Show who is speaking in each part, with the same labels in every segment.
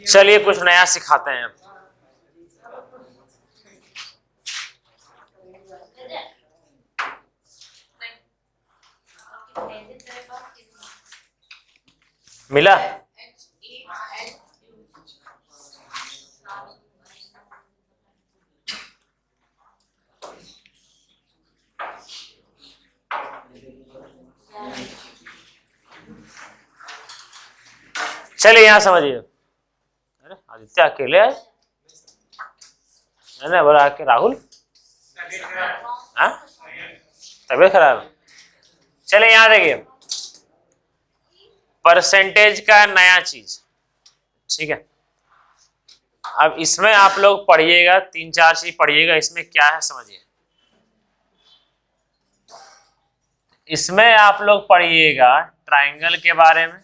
Speaker 1: चलिए कुछ नया सिखाते हैं। मिला? चलिए यहां समझिए। अरे आदित्य अकेले है? मैंने बोला कि राहुल तबीयत खराब है। चलिए यहां देखिए, परसेंटेज का नया चीज, ठीक है। अब इसमें आप लोग पढ़िएगा, 3-4 चीज पढ़िएगा। इसमें क्या है समझिए। इसमें आप लोग पढ़िएगा ट्राइंगल के बारे में,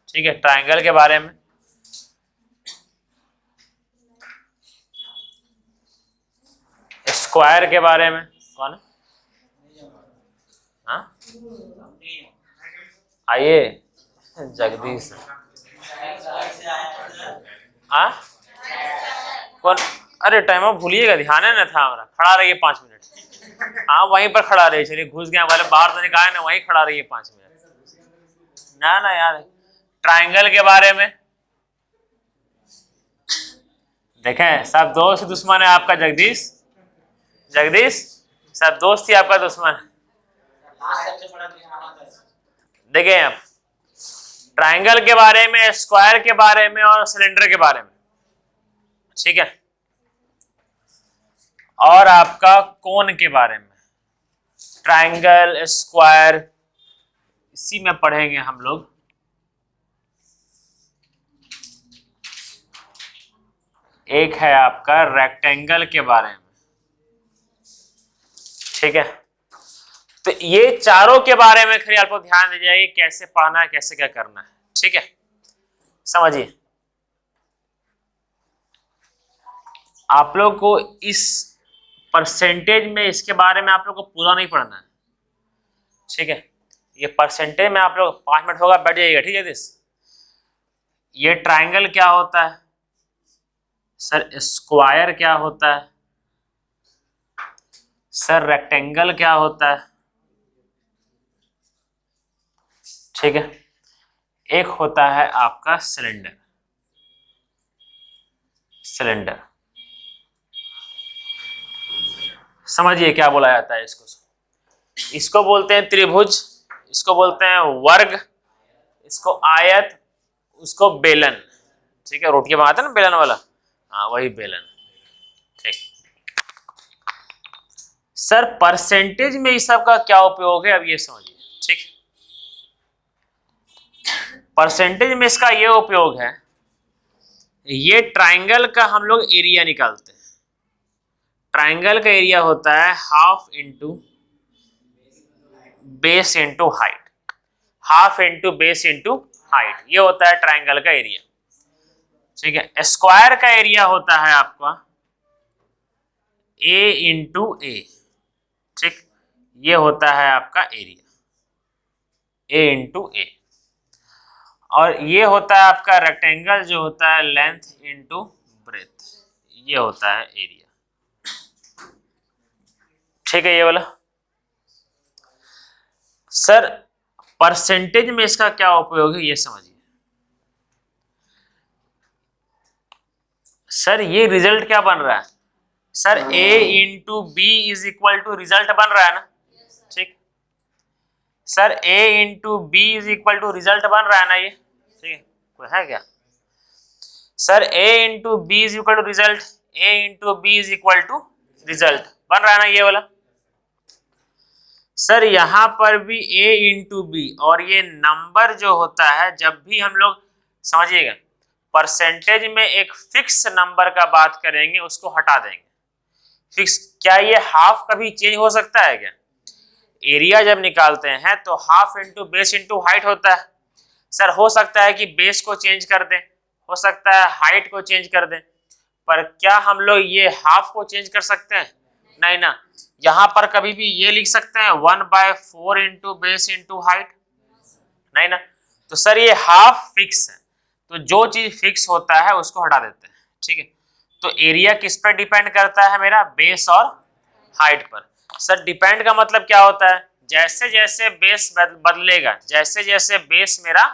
Speaker 1: ठीक है, ट्राइंगल के बारे में, स्क्वायर के बारे में। कौन है? हाँ आइए जगदीश। हाँ कौन? अरे टाइम आप भूलिएगा, ध्यान है ना था हमारा। खड़ा रहिए 5 मिनट। हाँ वहीं पर खड़ा रहिए। चलिए घुस गया वाले बाहर तो निकाले ना, वहीं खड़ा रहिए 5 मिनट। ना ना यार, ट्राइंगल के बारे में देखें। सब दोस्त दुश्मन है आपका जगदीश। जगदीश सब दोस्त ही आपका दुश्मन है। देखें आप ट्राइंगल के बारे में, स्क्वायर के बारे में और सिलेंडर के बारे में, ठीक है, और आपका कोन के बारे में। ट्राइंगल, स्क्वायर, इसी में पढ़ेंगे हम लोग। एक है आपका रेक्टेंगल के बारे में, ठीक है। तो ये चारों के बारे में खैर आपको ध्यान दे जाइए, कैसे पढ़ना है, कैसे क्या करना है, ठीक है। समझिए, आप लोग को इस परसेंटेज में, इसके बारे में आप लोग को पूरा नहीं पढ़ना है, ठीक है। ये परसेंटेज में आप लोग 5 मिनट होगा, बैठ जाइएगा, ठीक है। दिस ये ट्राइंगल क्या होता है सर, स्क्वायर क्या होता है सर, रेक्टेंगल क्या होता है, ठीक है। एक होता है आपका सिलेंडर। सिलेंडर समझिए क्या बोला जाता है इसको। इसको बोलते हैं त्रिभुज, इसको बोलते हैं वर्ग, इसको आयत, उसको बेलन, ठीक है। रोटी बनाते हैं ना बेलन वाला, हाँ वही बेलन, ठीक। सर परसेंटेज में इस सब का क्या उपयोग है, अब ये समझिए, ठीक। परसेंटेज में इसका ये उपयोग है, ये ट्राइंगल का हम लोग एरिया निकालते हैं। ट्राइंगल का एरिया होता है half into base into height. Half into base into height, ये होता है ट्राइंगल का एरिया, ठीक है। स्क्वायर का एरिया होता है आपका ए इंटू ए, ठीक। ये होता है आपका एरिया, ए इंटू ए। और ये होता है आपका रेक्टेंगल, जो होता है लेंथ इंटू ब्रेथ, ये होता है एरिया, ठीक है। ये वाला सर परसेंटेज में इसका क्या उपयोग है, ये समझिए। सर ये रिजल्ट क्या बन रहा है sir, a into B is equal to result बन रहा है ना, ठीक। Sir a into B is equal to result बन रहा है ना, ये ठीक है। कोई है क्या sir, a into B is equal to result, a into B is equal to result बन रहा है ना, ये वाला। सर यहां पर भी a इंटू बी, और ये नंबर जो होता है, जब भी हम लोग समझिएगा परसेंटेज में एक फिक्स नंबर का बात करेंगे, उसको हटा देंगे। फिक्स क्या, ये हाफ कभी चेंज हो सकता है क्या? एरिया जब निकालते हैं तो half into base into height होता है। सर हो सकता है कि बेस को चेंज कर दें, हो सकता है हाइट को चेंज कर दें, पर क्या हम लोग ये हाफ को चेंज कर सकते हैं? नहीं ना। यहां पर कभी भी ये लिख सकते हैं 1/4 इंटू बेस इंटू हाइट? नहीं ना। तो सर ये हाफ फिक्स है, तो जो चीज फिक्स होता है उसको हटा देते हैं, ठीक है। तो एरिया किस पर डिपेंड करता है मेरा? बेस और हाइट पर। सर डिपेंड का मतलब क्या होता है? जैसे जैसे बेस बदलेगा, जैसे जैसे बेस मेरा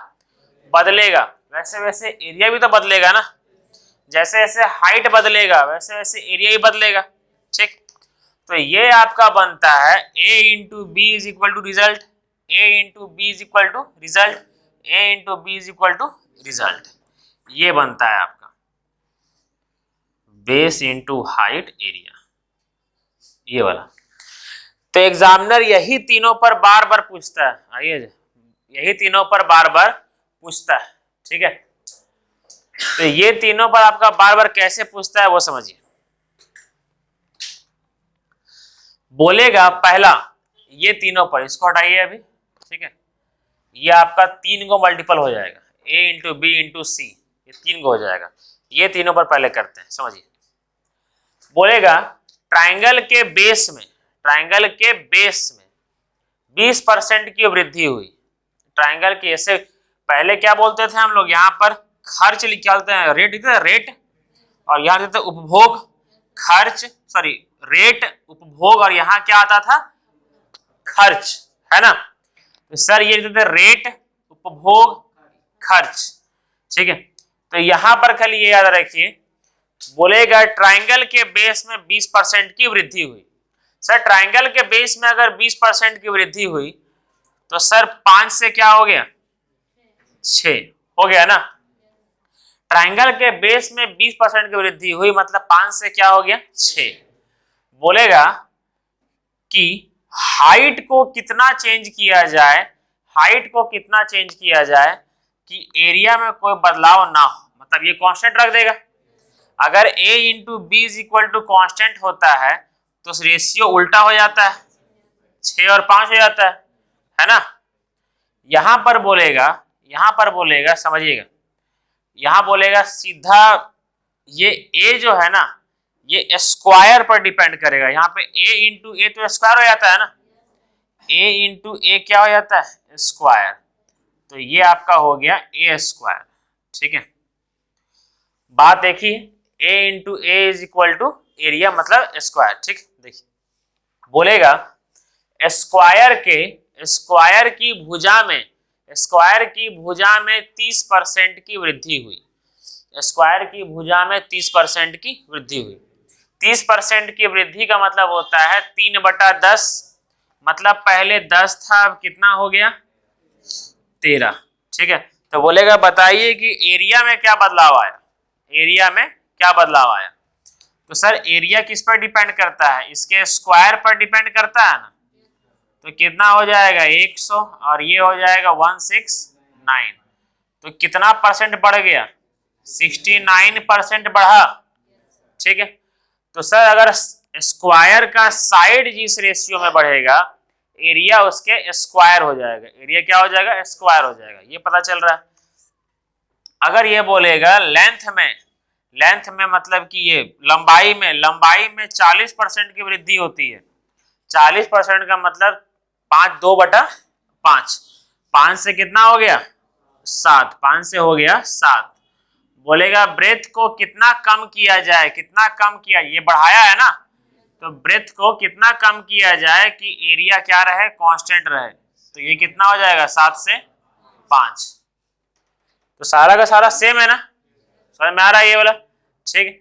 Speaker 1: बदलेगा, वैसे वैसे एरिया भी तो बदलेगा ना। जैसे जैसे हाइट बदलेगा वैसे वैसे एरिया ही बदलेगा, ठीक। तो ये आपका बनता है a into B is equal to result, a into B is equal to result, a into B is equal to result. ये बनता है आपका बेस इंटू हाइट एरिया, ये वाला। तो एग्जामिनर यही तीनों पर बार बार पूछता है, आइए यही तीनों पर बार बार पूछता है, ठीक है। तो ये तीनों पर आपका बार बार कैसे पूछता है वो समझिए। बोलेगा पहला ये तीनों पर, इसको हटाइए अभी, ठीक है। ये आपका 3 को मल्टीपल हो जाएगा, a इंटू बी इंटू सी, ये 3 को हो जाएगा। ये तीनों पर पहले करते हैं, समझिए। बोलेगा ट्राइंगल के बेस में, ट्राइंगल के बेस में 20% की वृद्धि हुई। ट्राइंगल के ऐसे पहले क्या बोलते थे हम लोग, यहाँ पर खर्च निकालते हैं, रेट लिखते हैं रेट, और यहाँ देते उपभोग खर्च, सॉरी रेट उपभोग, और यहाँ क्या आता था? खर्च, है ना। तो सर ये देते रेट उपभोग खर्च, ठीक है। तो यहाँ पर खाली ये याद रखिए, बोलेगा ट्राइंगल के बेस में 20% की वृद्धि हुई। सर ट्राइंगल के बेस में अगर 20% की वृद्धि हुई तो सर 5 से क्या हो गया? 6 हो गया ना। ट्राइंगल के बेस में 20% की वृद्धि हुई मतलब 5 से क्या हो गया? 6। बोलेगा कि हाइट को कितना चेंज किया जाए, हाइट को कितना चेंज किया जाए कि एरिया में कोई बदलाव ना हो, मतलब ये कांस्टेंट रख देगा। अगर a into B is equal to constant होता है तो रेशियो उल्टा हो जाता है, 6 और 5 हो जाता है ना। यहां पर बोलेगा, यहां पर बोलेगा, समझिएगा, यहां बोलेगा सीधा ये a जो है ना, ये स्क्वायर पर डिपेंड करेगा। यहाँ पे a इंटू ए तो स्क्वायर हो जाता है ना, a इंटू ए क्या हो जाता है? स्क्वायर। तो ये आपका हो गया a स्क्वायर, ठीक है। बात देखिए, a into A is equal to area मतलब स्क्वायर, ठीक। देखिए बोलेगा स्क्वायर की भुजा में, स्क्वायर की भुजा में 30% की वृद्धि हुई। स्क्वायर की भुजा में 30% की वृद्धि हुई। 30% की वृद्धि का मतलब होता है 3/10, मतलब पहले 10 था, अब कितना हो गया? 13, ठीक है। तो बोलेगा बताइए कि एरिया में क्या बदलाव आया, एरिया में क्या बदलाव आया। तो सर एरिया किस पर डिपेंड करता है? इसके स्क्वायर पर डिपेंड करता है ना। तो कितना हो जाएगा? 100, और ये हो जाएगा 169। तो कितना परसेंट बढ़ गया? 69% बढ़ा, ठीक है। तो सर अगर स्क्वायर का साइड जिस रेशियो में बढ़ेगा, एरिया उसके स्क्वायर हो जाएगा। एरिया क्या हो जाएगा? स्क्वायर हो जाएगा। ये पता चल रहा है। अगर ये बोलेगा लेंथ में मतलब कि ये लंबाई में 40% की वृद्धि होती है। 40% का मतलब 2/5, 5 से कितना हो गया? 7, 5 से हो गया 7। बोलेगा ब्रेथ को कितना कम किया जाए, कितना कम किया, ये बढ़ाया है ना, तो ब्रेथ को कितना कम किया जाए कि एरिया क्या रहे? कांस्टेंट रहे। तो ये कितना हो जाएगा? 7 से 5। तो सारा का सारा सेम है ना, समझ में आ रहा है ये वाला, ठीक है।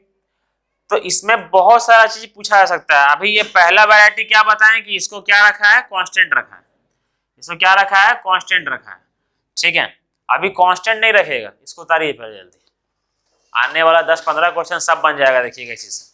Speaker 1: तो इसमें बहुत सारा चीज पूछा जा सकता है। अभी ये पहला वैरायटी क्या बताएं कि इसको क्या रखा है? कांस्टेंट रखा है। इसको क्या रखा है? कांस्टेंट रखा है, ठीक है। अभी कांस्टेंट नहीं रखेगा, इसको उतारिए पहले जल्दी। आने वाला 10-15 क्वेश्चन सब बन जाएगा, देखिएगा इसी से।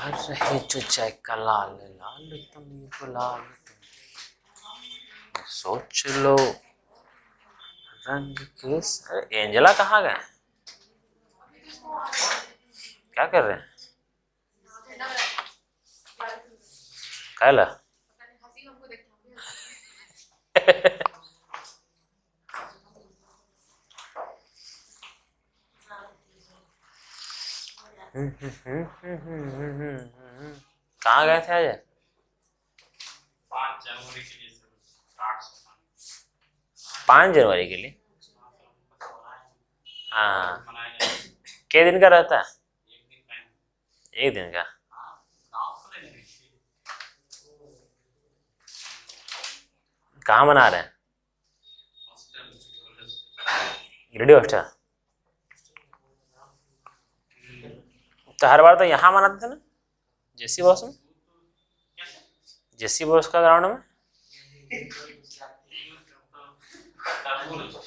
Speaker 1: रहे जो का लाल लाल तुम गुलाल तुम सोच लो रंग के एंजेला कहाँ गए? क्या कर रहे हैं? कहला कहाँ गए थे आज? 5 जनवरी के लिए। हाँ, क्या दिन का रहता है? एक दिन का। कहाँ मना रहे हैं? Radio hostel. तो हर बार तो यहाँ मनाते थे ना, जेसी बॉस में, जेसी बॉस का ग्राउंड में।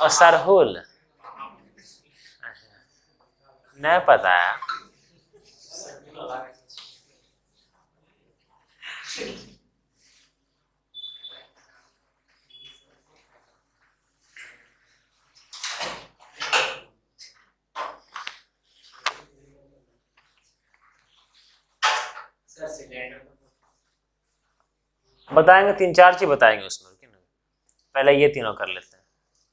Speaker 1: और सरहुल नहीं पता है। बताएंगे, 3-4 चीज बताएंगे उसमें। पहले ये तीनों कर लेते हैं,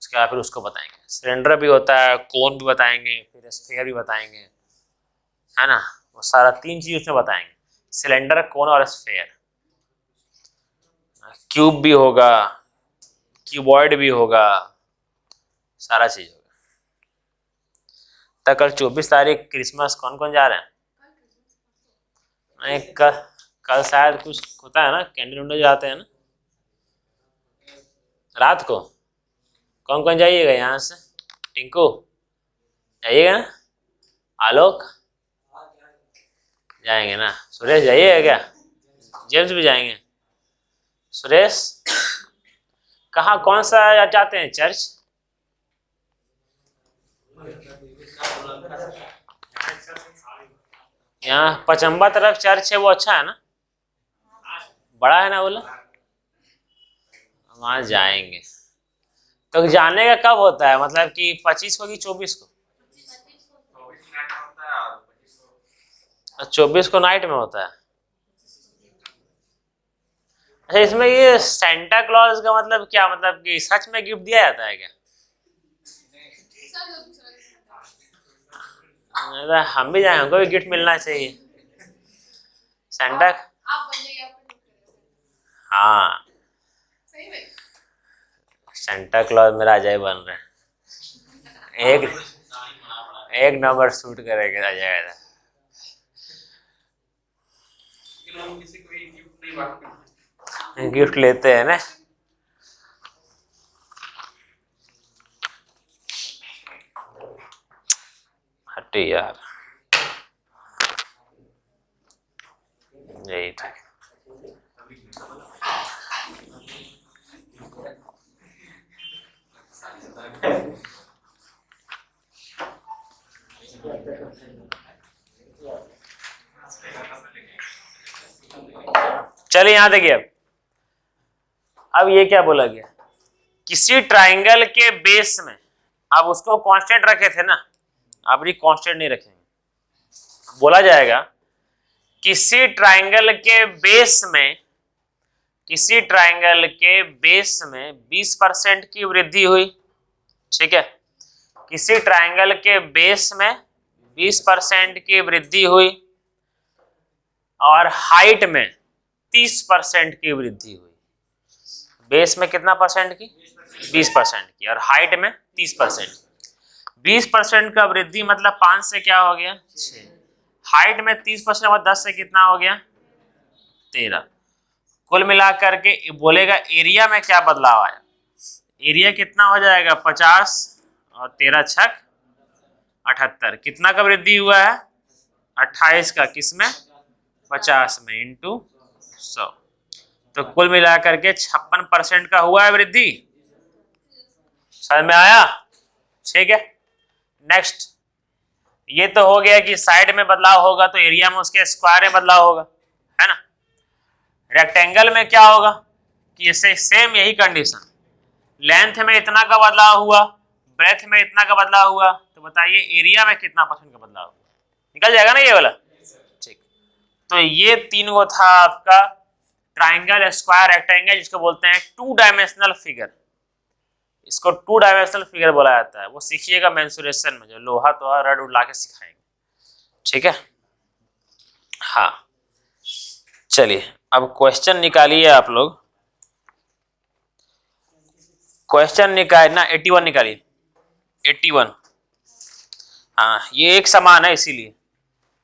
Speaker 1: उसके बाद फिर उसको बताएंगे। सिलेंडर भी होता है, कोन भी बताएंगे, फिर स्फीयर भी बताएंगे, है ना। वो सारा 3 चीज उसमें बताएंगे, सिलेंडर, कोन और स्फीयर। क्यूब भी होगा, क्यूबॉइड भी होगा, सारा चीज होगा। तो कल 24 तारीख क्रिसमस, कौन कौन जा रहे हैं? नहीं, कल शायद कुछ होता है ना, कैंडल उंडल जाते हैं ना रात को। कौन कौन जाइएगा यहाँ से? टिंकू जाइएगा ना? आलोक जाएंगे ना? सुरेश जाइएगा क्या? जेम्स भी जाएंगे? सुरेश कहाँ, कौन सा जाते हैं चर्च? यहाँ पचम्बा तरफ चर्च है, वो अच्छा है ना, बड़ा है ना बोला। वहां जाएंगे। तो जाने का कब होता है, मतलब कि 25 को कि 24 को? 24 को नाइट में होता है। अच्छा, इसमें ये सेंटा क्लॉज का मतलब क्या, मतलब कि सच में गिफ्ट दिया जाता है क्या? हम भी जाएं, हमको भी गिफ्ट मिलना चाहिए। सेंटा, हाँ, सेंटा क्लॉज में राजा बन रहे हैं। एक नंबर सूट करेगा राजा। गिफ्ट लेते हैं ना। हटे यार, यही ठीक। चलिए यहां देखिए, अब ये क्या बोला गया, किसी ट्राइंगल के बेस में, अब उसको कांस्टेंट रखे थे ना, अब ये कांस्टेंट नहीं रखेंगे। बोला जाएगा किसी ट्राइंगल के बेस में, किसी ट्राइंगल के बेस में 20% की वृद्धि हुई, ठीक है। किसी ट्राइंगल के बेस में 20% की वृद्धि हुई और हाइट में 30% की वृद्धि हुई। बेस में कितना परसेंट की? 20% की, और हाइट में 30%। 20% का वृद्धि मतलब 5 से क्या हो गया? 6। हाइट में 30% मतलब 10 से कितना हो गया? 13। कुल मिलाकर के बोलेगा एरिया में क्या बदलाव आया। एरिया कितना हो जाएगा? 50 और 13 छक 78। कितना का वृद्धि हुआ है? 28 का। किसमें? 50 में, इंटू 100। तो कुल मिलाकर के 56% का हुआ है वृद्धि। समझ में आया? ठीक है। नेक्स्ट, ये तो हो गया कि साइड में बदलाव होगा तो एरिया में उसके स्क्वायर में बदलाव होगा, है ना। रेक्टेंगल में क्या होगा कि इसे सेम यही कंडीशन, लेंथ में इतना का बदलाव हुआ, ब्रेथ में इतना का बदलाव हुआ, तो बताइए एरिया में कितना परसेंट का बदलाव हुआ, निकल जाएगा ना ये वाला। ठीक, तो ये तीन वो था आपका ट्राइंगल, स्क्वायर, रेक्टेंगल, जिसको बोलते हैं टू डायमेंशनल फिगर। इसको टू डायमेंशनल फिगर बोला जाता है। वो सीखिएगा मेंसुरेशन में, जो लोहा तो रड उड़ ला के सिखाएंगे, ठीक है। हाँ चलिए अब क्वेश्चन निकालिए आप लोग। क्वेश्चन निकालना 81 निकालिए, 81। हाँ ये एक समान है, इसीलिए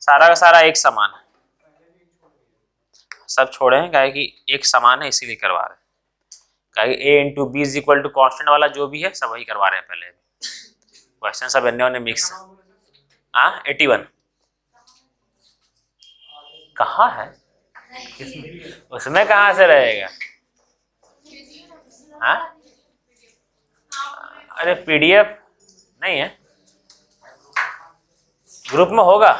Speaker 1: सारा का सारा एक समान है, सब छोड़े हैं क्या कि एक समान है इसीलिए करवा रहे हैं। A into B is equal to constant वाला जो भी है सब वही करवा रहे हैं पहले। क्वेश्चन सब इन्होंने मिक्स है। हाँ 81 कहाँ है, उसमें कहाँ से रहेगा। हाँ अरे पीडीएफ नहीं है, ग्रुप में होगा,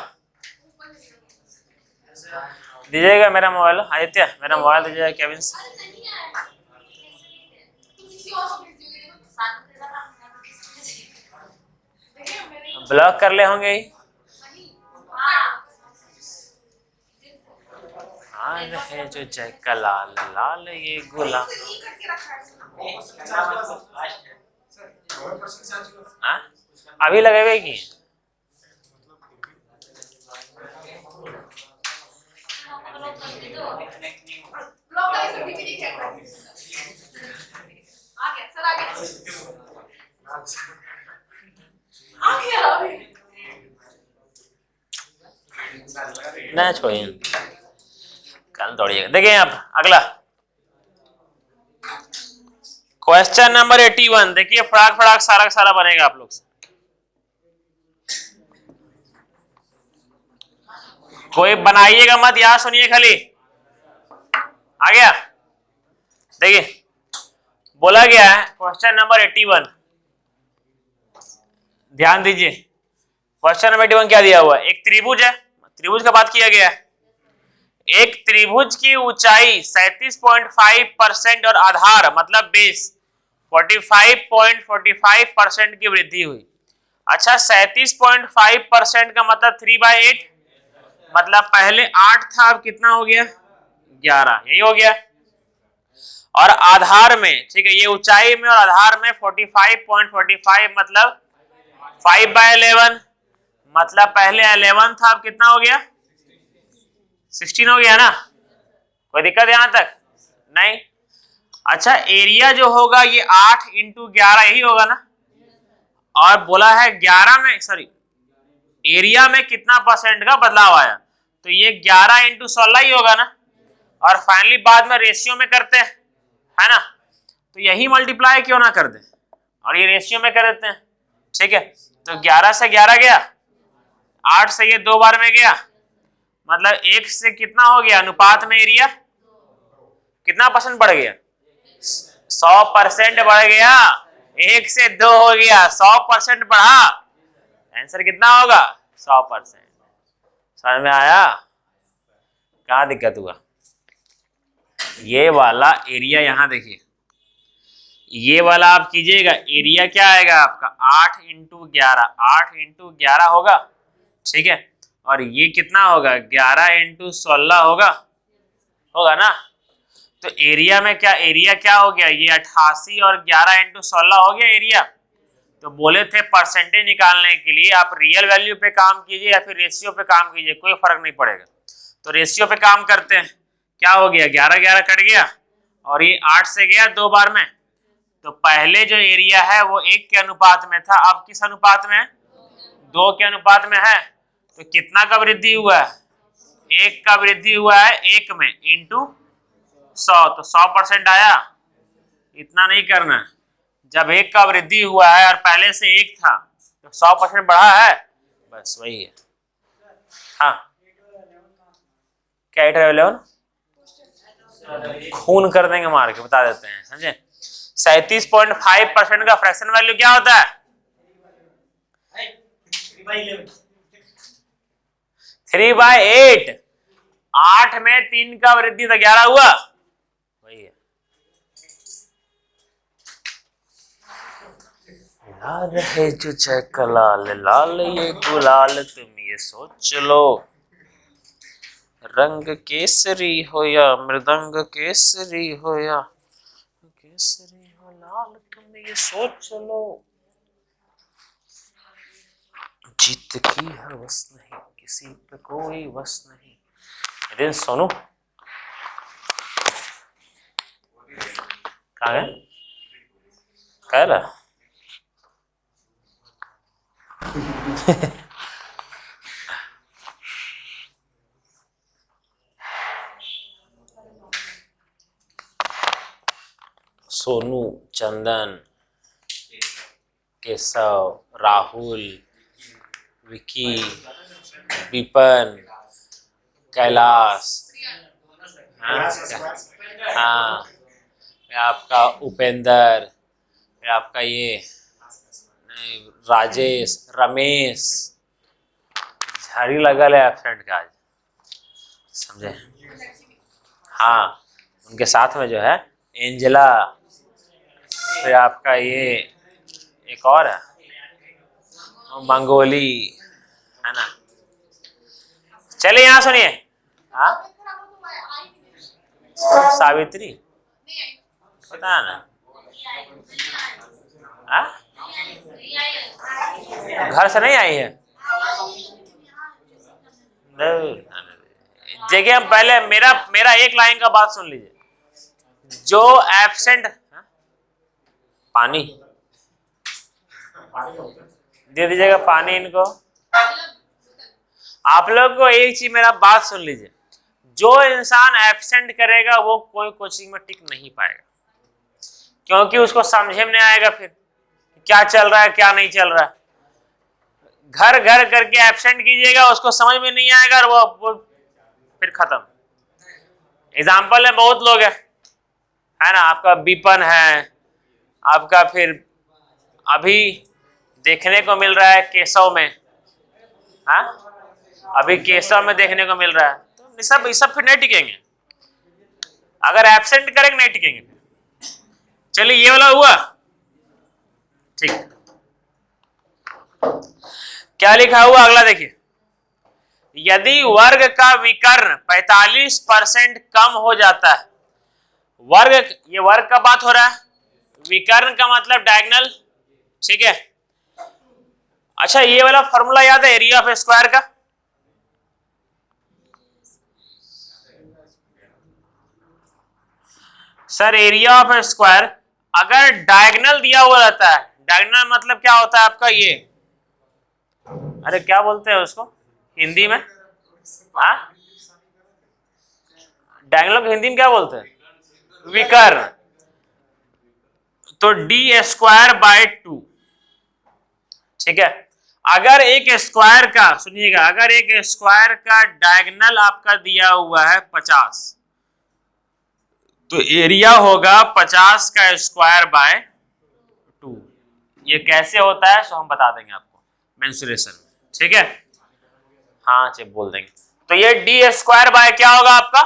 Speaker 1: दीजिएगा मेरा मोबाइल। आदित्य मेरा मोबाइल दीजिएगा केविन से। ब्लॉक कर ले होंगे ही। है जो जय का लाल लाल ये गुलाब। अभी लगे हुए की ना छोड़िए, कल दौड़िएगा। देखिए आप अगला क्वेश्चन नंबर 81। देखिए फटाक फटाक सारा का सारा बनेगा आप लोग से। कोई बनाइएगा मत, यहां सुनिए खाली। आ गया, देखिए बोला गया है क्वेश्चन नंबर 81, ध्यान दीजिए। क्वेश्चन नंबर 81 क्या दिया हुआ है, एक त्रिभुज है, त्रिभुज का बात किया गया है। एक त्रिभुज की ऊंचाई 37.5% और आधार मतलब बेस 45.45% की वृद्धि हुई। अच्छा 37.5% का मतलब 3/8, मतलब पहले 8 था, अब कितना हो गया 11, यही हो गया। और आधार में, ठीक है, ये ऊंचाई में और आधार में 45.45 मतलब 5/11, मतलब पहले 11 था, अब कितना हो गया 16 हो गया ना। कोई दिक्कत यहां तक नहीं। अच्छा एरिया जो होगा ये 8 इंटू 11 यही होगा ना, और बोला है 11 में, सॉरी एरिया में कितना परसेंट का बदलाव आया, तो ये 11 इंटू 16 ही होगा ना। और फाइनली बाद में रेशियो में करते हैं, है ना, तो यही मल्टीप्लाई क्यों ना कर दे और ये रेशियो में कर देते हैं, ठीक है। तो 11 से 11 गया, 8 से ये 2 बार में गया, मतलब 1 से कितना हो गया अनुपात में एरिया कितना परसेंट बढ़ गया, 100% बढ़ गया। 1 से 2 हो गया, 100% बढ़ा, आंसर कितना होगा 100%। समझ में आया, कहाँ दिक्कत हुआ। ये वाला एरिया यहां देखिए, ये वाला आप कीजिएगा, एरिया क्या आएगा आपका 8 इंटू 11, 8 इंटू 11 होगा, ठीक है। और ये कितना होगा 11 इंटू 16 होगा ना। तो एरिया में क्या, एरिया क्या हो गया, ये 88 और 11 इंटू 16 हो गया एरिया। तो बोले थे परसेंटेज निकालने के लिए आप रियल वैल्यू पे काम कीजिए या फिर रेशियो पे काम कीजिए, कोई फर्क नहीं पड़ेगा। तो रेशियो पे काम करते हैं, क्या हो गया 11 11 कट गया और ये 8 से गया 2 बार में। तो पहले जो एरिया है वो 1 के अनुपात में था, अब किस अनुपात में है 2 के अनुपात में है। तो कितना का वृद्धि हुआ है 1 का वृद्धि हुआ है 1 में इंटू 100, तो 100% आया। इतना नहीं करना है, जब 1 का वृद्धि हुआ है और पहले से 1 था तो 100% बढ़ा है, बस वही है। हाँ क्या 8/11 खून कर देंगे मार के, बता देते हैं, समझे। 37.5% का फ्रैक्शन वैल्यू क्या होता है 3/8, 8 में 3 का वृद्धि तो 11 हुआ, वही है। लाल है जो चैका लाल, लाल ये गुलाल, तुम ये सोच लो, रंग केसरी हो या मृदंग केसरी हो या केसरी हो लाल, तुम ये सोच लो, जीत की है बस नहीं, किसी पे कोई बस नहीं। दिन सोनू कहाँ है, कह रहा सोनू, चंदन, केशव, राहुल, विकी, विपन, कैलाश, हाँ, आपका उपेंद्र, आपका ये राजेश, रमेश, झाड़ी लगल है एब्सेंट का आज, समझे? हाँ, उनके साथ में जो है एंजेला, फिर आपका ये एक और है मंगोली, है ना। चलिए यहाँ सुनिए, हाँ सावित्री पता है ना, हाँ घर से नहीं आई है। देखिए हम पहले मेरा एक लाइन का बात सुन लीजिए, जो एब्सेंट, पानी दे दीजिएगा पानी इनको। आप लोग को एक चीज मेरा बात सुन लीजिए, जो इंसान एब्सेंट करेगा वो कोई कोचिंग में टिक नहीं पाएगा, क्योंकि उसको समझे में नहीं आएगा फिर क्या चल रहा है क्या नहीं चल रहा है। घर घर करके एब्सेंट कीजिएगा, उसको समझ में नहीं आएगा और वो फिर खत्म। एग्जाम्पल है, बहुत लोग है ना, आपका विपन है, आपका फिर अभी देखने को मिल रहा है केशव में, हाँ अभी केशव में देखने को मिल रहा है, तो सब फिर नहीं टिकेंगे, अगर एब्सेंट करेंगे नहीं टिकेंगे। चलिए ये वाला हुआ ठीक, क्या लिखा हुआ अगला देखिए, यदि वर्ग का विकर्ण 45% कम हो जाता है, वर्ग, ये वर्ग का बात हो रहा है, विकर्ण का मतलब डायगोनल, ठीक है। अच्छा ये वाला फॉर्मूला याद है एरिया ऑफ स्क्वायर का, सर एरिया ऑफ स्क्वायर अगर डायगोनल दिया हुआ रहता है, डायगोनल मतलब क्या होता है आपका ये, अरे क्या बोलते हैं उसको हिंदी में, हाँ डायगोनल को हिंदी में क्या बोलते हैं, विकर्ण, तो डी स्क्वायर बाय 2, ठीक है। अगर एक स्क्वायर का, सुनिएगा, अगर एक स्क्वायर का डायगोनल आपका दिया हुआ है 50, तो एरिया होगा 50 का स्क्वायर बाय 2। ये कैसे होता है सो हम बता देंगे आपको मेंसुरेशन में, ठीक है, हाँ चलिए बोल देंगे। तो ये डी स्क्वायर बाय क्या होगा आपका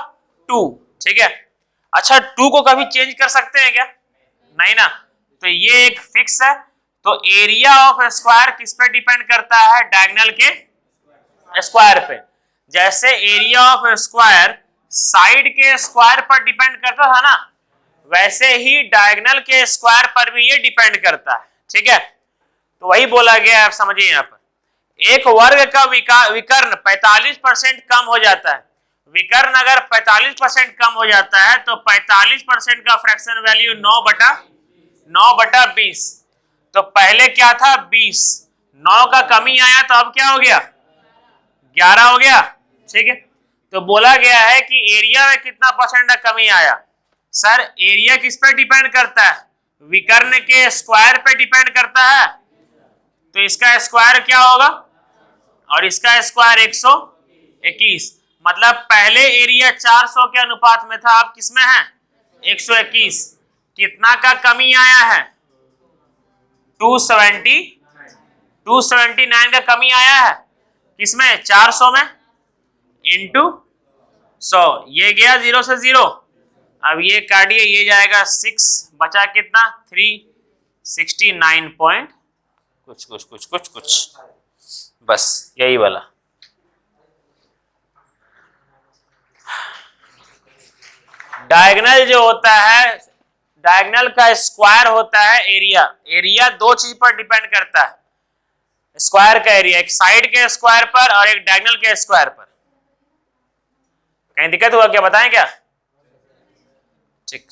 Speaker 1: 2, ठीक है। अच्छा 2 को कभी चेंज कर सकते हैं क्या, नहीं ना, तो ये एक फिक्स है। तो एरिया ऑफ स्क्वायर किस पे डिपेंड करता है, डायगोनल के स्क्वायर पे। जैसे एरिया ऑफ स्क्वायर साइड के स्क्वायर पर डिपेंड करता था ना, वैसे ही डायगोनल के स्क्वायर पर भी ये डिपेंड करता है, ठीक है। तो वही बोला गया है, आप समझिए यहाँ पर एक वर्ग का विकर्ण 45% कम हो जाता है, विकर्ण अगर 45% कम हो जाता है तो 45% का फ्रैक्शन वैल्यू 9/20, तो पहले क्या था 20, 9 का कमी आया तो अब क्या हो गया 11 हो गया, ठीक है। तो बोला गया है कि एरिया में कितना परसेंट का कमी आया, सर एरिया किस पे डिपेंड करता है, विकर्ण के स्क्वायर पे डिपेंड करता है, तो इसका स्क्वायर क्या होगा और इसका स्क्वायर 121, मतलब पहले एरिया 400 के अनुपात में था, अब किसमें है 121, कितना का कमी आया है 279 का कमी आया है, किसमें 400 में, इंटू 100, ये गया 0 से 0, अब ये काटिए, ये जाएगा 6, बचा कितना 369 पॉइंट कुछ, बस यही वाला। डायगोनल जो होता है, डायगोनल का स्क्वायर होता है एरिया। एरिया दो चीज पर डिपेंड करता है, स्क्वायर का एरिया, एक साइड के स्क्वायर पर और एक डायगोनल के स्क्वायर पर। कहीं दिक्कत हुआ क्या, बताएं क्या? ठीक,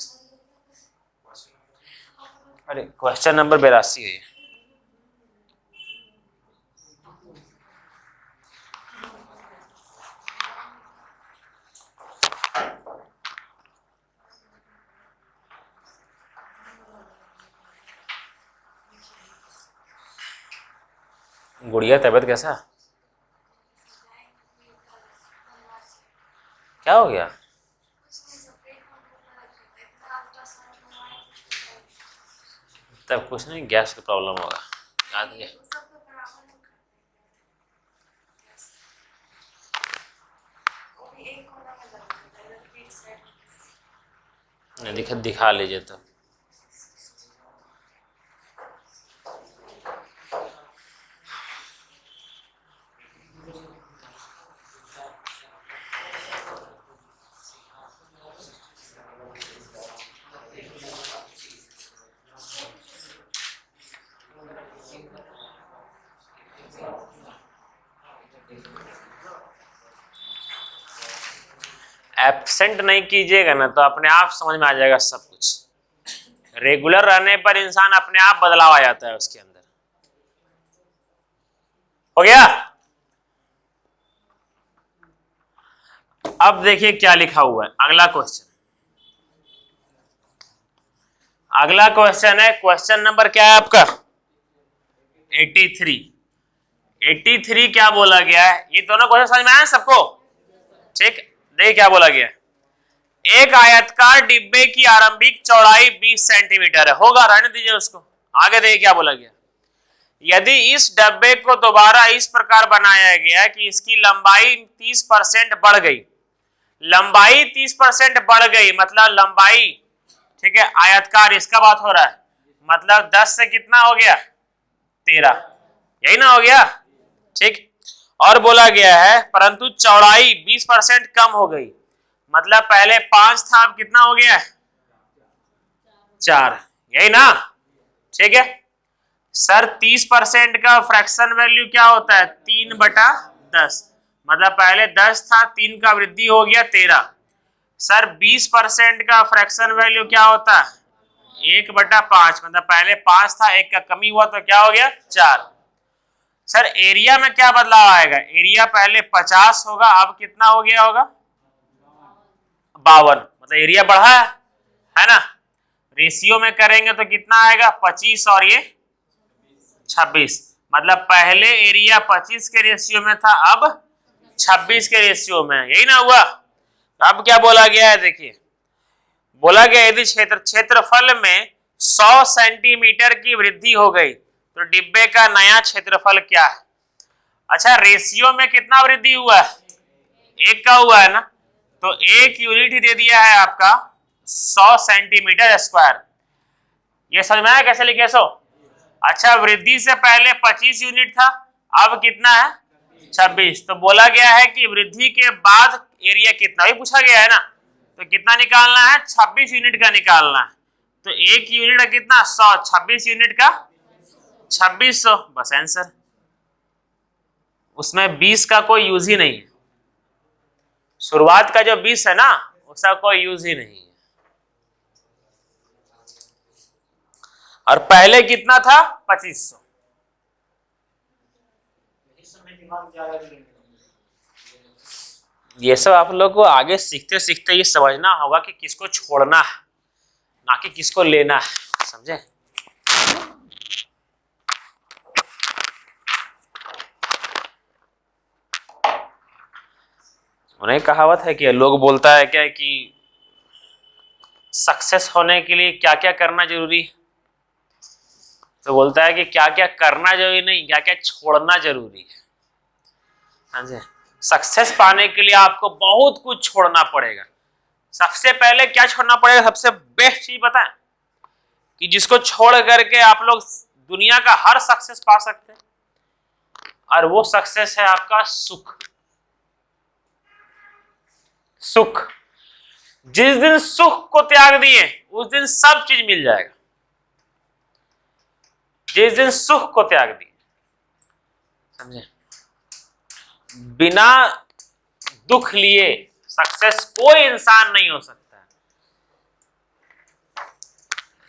Speaker 1: अरे क्वेश्चन नंबर 82 है। गुड़िया तबीयत कैसा, क्या हो गया? तब कुछ नहीं, गैस की प्रॉब्लम होगा, याद है। दिखा लीजिए तो। एब्सेंट नहीं कीजिएगा ना तो अपने आप समझ में आ जाएगा सब कुछ। रेगुलर रहने पर इंसान अपने आप बदलाव आ जाता है उसके अंदर। हो गया? अब देखिए क्या लिखा हुआ है, अगला क्वेश्चन। अगला क्वेश्चन है, क्वेश्चन नंबर क्या है आपका? 83। 83 क्या बोला गया है? ये दोनों क्वेश्चन समझ में आया सबको? ठीक, देखिए क्या बोला गया है। एक आयतकार डिब्बे की आरंभिक चौड़ाई 20 सेंटीमीटर है, होगा, रहने दीजिए उसको। आगे देखिए क्या बोला गया। यदि इस डब्बे को दोबारा इस प्रकार बनाया गया कि इसकी लंबाई 30% बढ़ गई, लंबाई 30% बढ़ गई मतलब लंबाई, ठीक है, आयतकार इसका बात हो रहा है, मतलब 10 से कितना हो गया 13, यही ना हो गया, ठीक। और बोला गया है परंतु चौड़ाई 20% कम हो गई, मतलब पहले 5 था अब कितना हो गया 4, यही ना, ठीक है। सर 30% का फ्रैक्शन वैल्यू क्या होता है 3/10, मतलब पहले 10 था, 3 का वृद्धि हो गया 13। सर 20% का फ्रैक्शन वैल्यू क्या होता है 1/5, मतलब पहले 5 था, 1 का कमी हुआ तो क्या हो गया 4। सर एरिया में क्या बदलाव आएगा, एरिया पहले 50 होगा अब कितना हो गया होगा 52, मतलब एरिया बढ़ा है ना। रेशियो में करेंगे तो कितना आएगा 25 और ये 26, मतलब पहले एरिया 25 के रेशियो में था अब 26 के रेशियो में, यही ना हुआ। अब क्या बोला गया है, देखिए बोला गया यदि क्षेत्रफल में 100 सेंटीमीटर की वृद्धि हो गई तो डिब्बे का नया क्षेत्रफल क्या है। अच्छा रेशियो में कितना वृद्धि हुआ है 1 का हुआ है ना, तो 1 यूनिट ही दे दिया है आपका 100 सेंटीमीटर स्क्वायर। ये समझ में आया कैसे लिखे सो। अच्छा वृद्धि से पहले 25 यूनिट था अब कितना है 26, तो बोला गया है कि वृद्धि के बाद एरिया कितना, भी पूछा गया है ना, तो कितना निकालना है 26 यूनिट का निकालना है, तो 1 यूनिट का कितना 100, 26 यूनिट का 2600, बस आंसर। उसमें 20 का कोई यूज ही नहीं है, शुरुआत का जो 20 है ना उसका कोई यूज ही नहीं है। और पहले कितना था 2500। ये सब आप लोग को आगे सीखते सीखते ये समझना होगा कि किसको छोड़ना है ना कि किसको लेना है, समझे। उन्हें कहावत है कि लोग बोलता है क्या कि सक्सेस होने के लिए क्या क्या करना जरूरी, तो बोलता है कि क्या क्या करना जरूरी नहीं, क्या क्या छोड़ना जरूरी है। हाँ जी, सक्सेस पाने के लिए आपको बहुत कुछ छोड़ना पड़ेगा। सबसे पहले क्या छोड़ना पड़ेगा? सबसे बेस्ट चीज बताएं कि जिसको छोड़ करके आप लोग दुनिया का हर सक्सेस पा सकते हैं, और वो सक्सेस है आपका सुख। सुख, जिस दिन सुख को त्याग दिए उस दिन सब चीज मिल जाएगा। जिस दिन सुख को त्याग दिए, समझे, बिना दुख लिए सक्सेस कोई इंसान नहीं हो सकता है।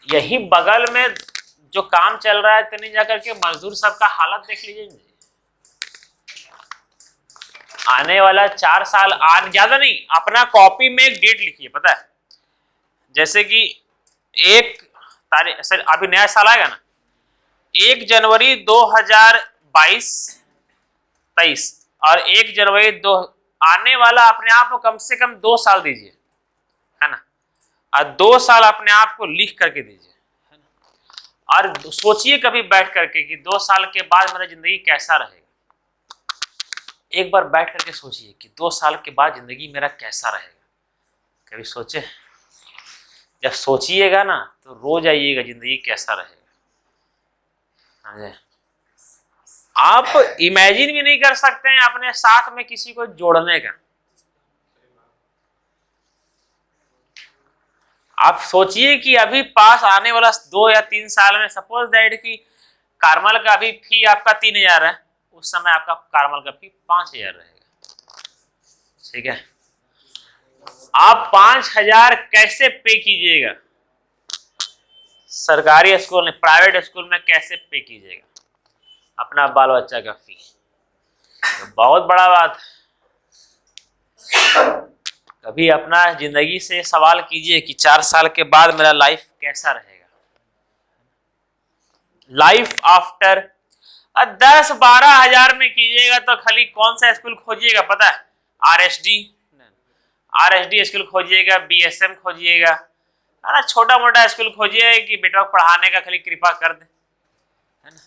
Speaker 1: यही बगल में जो काम चल रहा है इतनी जाकर के मजदूर सबका हालत देख लीजिए। आने वाला 4 साल, ज्यादा नहीं, अपना कॉपी में एक डेट लिखिए, पता है, जैसे कि 1 तारीख, सर अभी नया साल आएगा ना, 1 जनवरी 2022-23 और 1 जनवरी 2 आने वाला अपने आप को कम से कम 2 साल दीजिए, है ना, और 2 साल अपने आप को लिख करके दीजिए, है ना, और सोचिए कभी बैठ करके कि 2 साल के बाद मेरा जिंदगी कैसा रहेगा। एक बार बैठ करके सोचिए कि 2 साल के बाद जिंदगी मेरा कैसा रहेगा। कभी सोचे? जब सोचिएगा ना तो रोज आइएगा जिंदगी कैसा रहेगा। आप इमेजिन भी नहीं कर सकते हैं अपने साथ में किसी को जोड़ने का। आप सोचिए कि अभी पास आने वाला 2 या 3 साल में, सपोज दैट कि कार्मल का अभी फी आपका 3000 है, उस समय आपका कार्मल का फी 5000 रहेगा, ठीक है। आप 5000 कैसे पे कीजिएगा? सरकारी स्कूल में, प्राइवेट स्कूल में कैसे पे कीजिएगा अपना बाल बच्चा का फी? तो बहुत बड़ा बात। कभी अपना जिंदगी से सवाल कीजिए कि 4 साल के बाद मेरा लाइफ कैसा रहेगा। लाइफ आफ्टर 10-12 हजार में कीजिएगा तो खाली कौन सा स्कूल खोजिएगा पता है? आरएसडी स्कूल खोजिएगा, बीएसएम खोजिएगा, है ना, छोटा मोटा स्कूल खोजिए कि बेटा को पढ़ाने का खाली कृपा कर दे, है ना।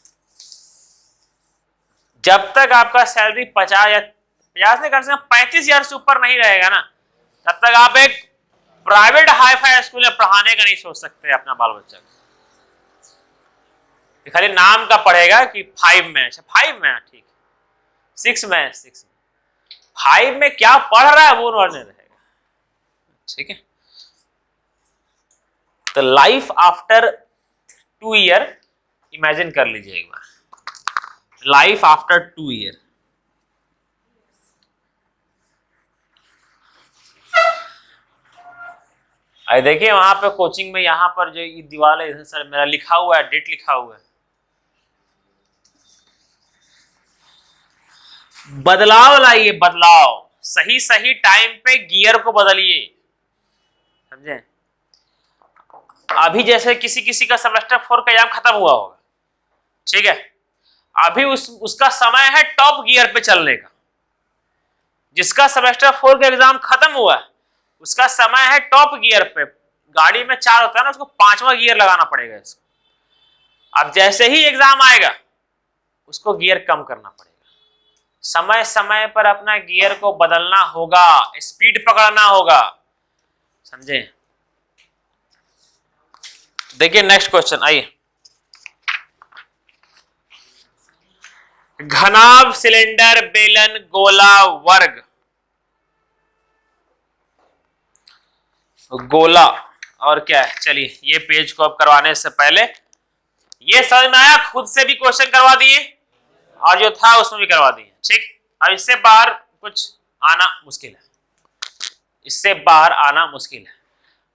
Speaker 1: जब तक आपका सैलरी 50 नहीं, कम से कम 35,000 से ऊपर नहीं रहेगा ना, तब तक आप एक प्राइवेट हाई फाई स्कूल में पढ़ाने का नहीं सोच सकते अपना बाल बच्चा को। खाली नाम का पढ़ेगा कि 5 में, 5 में ठीक, 6 में, 5 में क्या पढ़ रहा है वो नहीं रहेगा, ठीक है। तो लाइफ आफ्टर 2 ईयर इमेजिन कर लीजिए एक बार, लाइफ आफ्टर 2 ईयर। आई देखिए वहां पे कोचिंग में, यहाँ पर जो दीवार है सर मेरा लिखा हुआ है, डेट लिखा हुआ है। बदलाव लाइए, बदलाव, सही सही टाइम पे गियर को बदलिए, समझे। अभी जैसे किसी किसी का सेमेस्टर 4 का एग्जाम खत्म हुआ होगा, ठीक है, अभी उसका समय है टॉप गियर पे चलने का। जिसका सेमेस्टर 4 का एग्जाम खत्म हुआ है उसका समय है टॉप गियर पे। गाड़ी में 4 होता है ना, उसको 5वां गियर लगाना पड़ेगा इसको। अब जैसे ही एग्जाम आएगा उसको गियर कम करना पड़ेगा। समय समय पर अपना गियर को बदलना होगा, स्पीड पकड़ना होगा, समझे। देखिए नेक्स्ट क्वेश्चन, आइए। घनाभ, सिलेंडर, बेलन, गोला, वर्ग। गोला और क्या है, चलिए ये पेज को अब करवाने से पहले ये समझ में आया, खुद से भी क्वेश्चन करवा दिए और जो था उसमें भी करवा दिए, ठीक। अब इससे बाहर कुछ आना मुश्किल है, इससे बाहर आना मुश्किल है।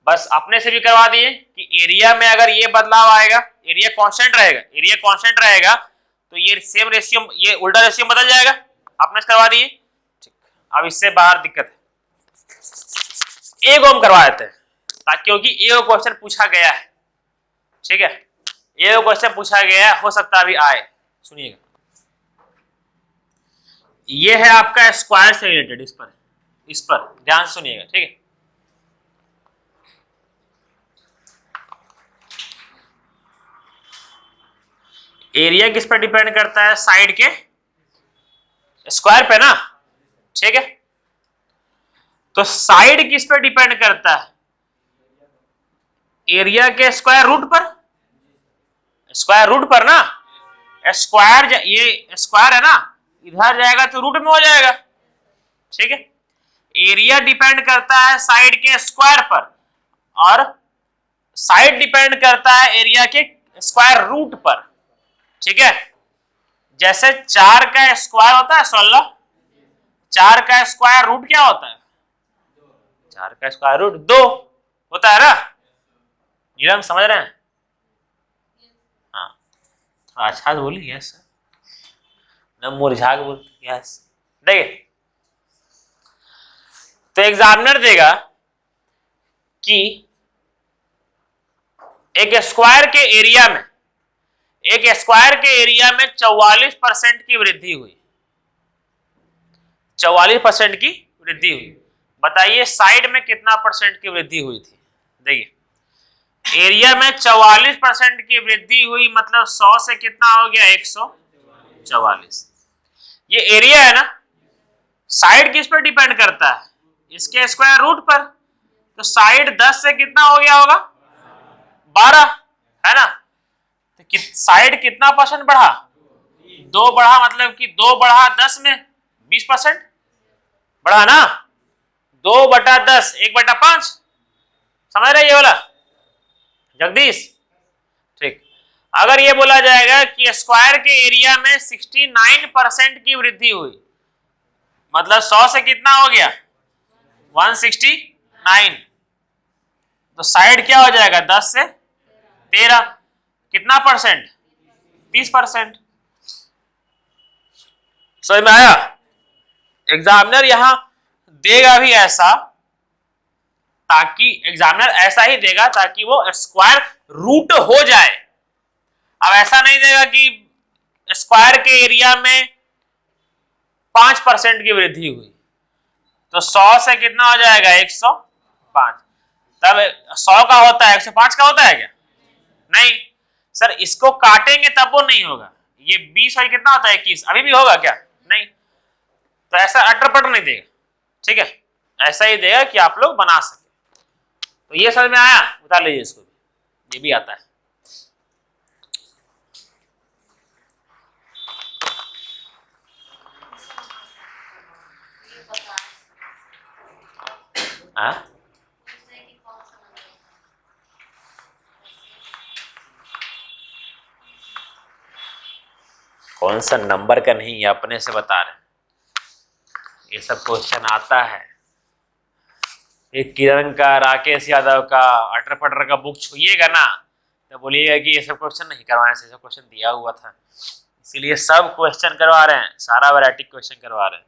Speaker 1: बस अपने से भी करवा दिए कि एरिया में अगर ये बदलाव आएगा, एरिया कांस्टेंट रहेगा, एरिया कांस्टेंट रहेगा तो ये सेम रेशियो, ये उल्टा रेशियो बदल जाएगा, आपने करवा दिए, ठीक। अब इससे बाहर दिक्कत है, एक हम करवा देते हैं ताकि, क्योंकि एक क्वेश्चन पूछा गया है, ठीक है, एक क्वेश्चन पूछा गया है, हो सकता है अभी आए। सुनिएगा, ये है आपका स्क्वायर से रिलेटेड, इस पर ध्यान सुनिएगा, ठीक है। एरिया किस पर डिपेंड करता है? साइड के स्क्वायर पे ना, ठीक है। तो साइड किस पे डिपेंड करता है? एरिया के स्क्वायर रूट पर, स्क्वायर रूट पर ना। स्क्वायर ये स्क्वायर है ना, इधर जाएगा तो रूट में हो जाएगा, ठीक है। एरिया डिपेंड करता है साइड के स्क्वायर पर, और साइड डिपेंड करता है एरिया के स्क्वायर रूट पर, ठीक है। जैसे 4 का स्क्वायर होता है 16, 4 का स्क्वायर रूट क्या होता है? 4 का स्क्वायर रूट 2 होता है ना। नीलम समझ रहे हैं? हाँ, थोड़ा अच्छा बोलिए यस, न मुरझा के बोलते यस। देखिए, तो एग्जामिनर देगा कि एक स्क्वायर के एरिया में, एक स्क्वायर के एरिया में 44% की वृद्धि हुई, 44% की वृद्धि हुई। बताइए साइड में कितना परसेंट की वृद्धि हुई थी? देखिए, एरिया में 44% की वृद्धि हुई, मतलब 100 से कितना हो गया? 144। ये एरिया है ना, साइड किस पर डिपेंड करता है? इसके स्क्वायर रूट पर। तो साइड 10 से कितना हो गया होगा? 12, है ना। तो साइड कितना परसेंट बढ़ा? 2 बढ़ा, मतलब कि 2 बढ़ा 10 में 20% बढ़ा ना। 2/10 1/5, समझ रहे ये वाला जगदीश? ठीक। अगर ये बोला जाएगा कि स्क्वायर के एरिया में 69% की वृद्धि हुई, मतलब 100 से कितना हो गया? 169। तो साइड क्या हो जाएगा? 10 से 13, कितना परसेंट? 30%। समझ में आया? एग्जामिनर यहां देगा भी ऐसा, ताकि एग्जामिनर ऐसा ही देगा ताकि वो स्क्वायर रूट हो जाए। अब ऐसा नहीं देगा कि स्क्वायर के एरिया में 5% की वृद्धि हुई, तो 100 से कितना हो जाएगा? 105। तब 100 का होता है, 105 का होता है क्या? नहीं सर, इसको काटेंगे तब वो नहीं होगा। ये 20 और कितना होता है? 21, अभी भी होगा क्या? नहीं। तो ऐसा अटर-पटर नहीं देगा, ठीक है। ऐसा ही देगा कि आप लोग बना सके। तो ये समझ में आया? उतार लीजिए इसको, ये भी आता है। हाँ, कौन सा नंबर का नहीं, ये अपने से बता रहे हैं। ये सब क्वेश्चन आता है। एक किरण का, राकेश यादव का, अटर पटर का बुक छुइएगा ना तो बोलिएगा कि ये सब क्वेश्चन नहीं करवाने से, सब क्वेश्चन दिया हुआ था, इसीलिए सब क्वेश्चन करवा रहे हैं, सारा वैरायटी क्वेश्चन करवा रहे हैं।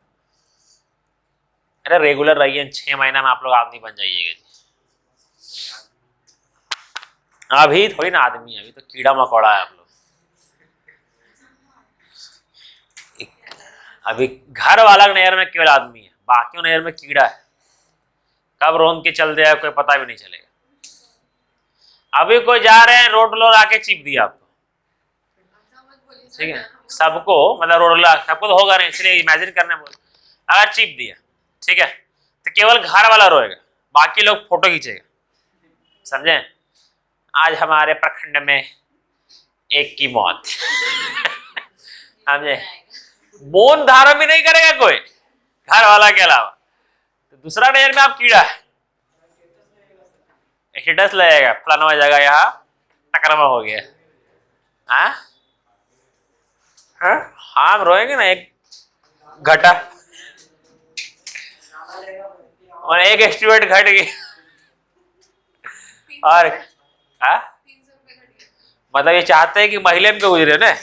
Speaker 1: अरे रेगुलर रहिए, 6 महीना में आप लोग आदमी बन जाइएगा जी। अभी थोड़ी ना आदमी है, अभी तो कीड़ा मकोड़ा है आप लोग। अभी घर वाला नहर में केवल आदमी है, बाकी नहर में कीड़ा है, कब रोन के चल दिया कोई पता भी नहीं चलेगा। अभी कोई जा रहे हैं, रोड रोलर आके चिप दिया आपको, ठीक है, सबको, मतलब रोड रोलर सबको तो होगा नहीं, इसलिए इमेजिन करने बोल, अगर चिप दिया, ठीक है, तो केवल घर वाला रोएगा, बाकी लोग फोटो खींचेगा, समझे। आज हमारे प्रखंड में एक की मौत समझे, मौन धारण भी नहीं करेगा कोई घर वाला के अलावा। तो दूसरा नजर में आप कीड़ा है, स्टेटस लगेगा फलाना जगह यहाँ टकरमा हो गया। हाँ, हम रोएंगे ना, एक घटा और एक स्टूडेंट घट गई, और मतलब ये चाहते हैं कि महिला में गुजरे ना।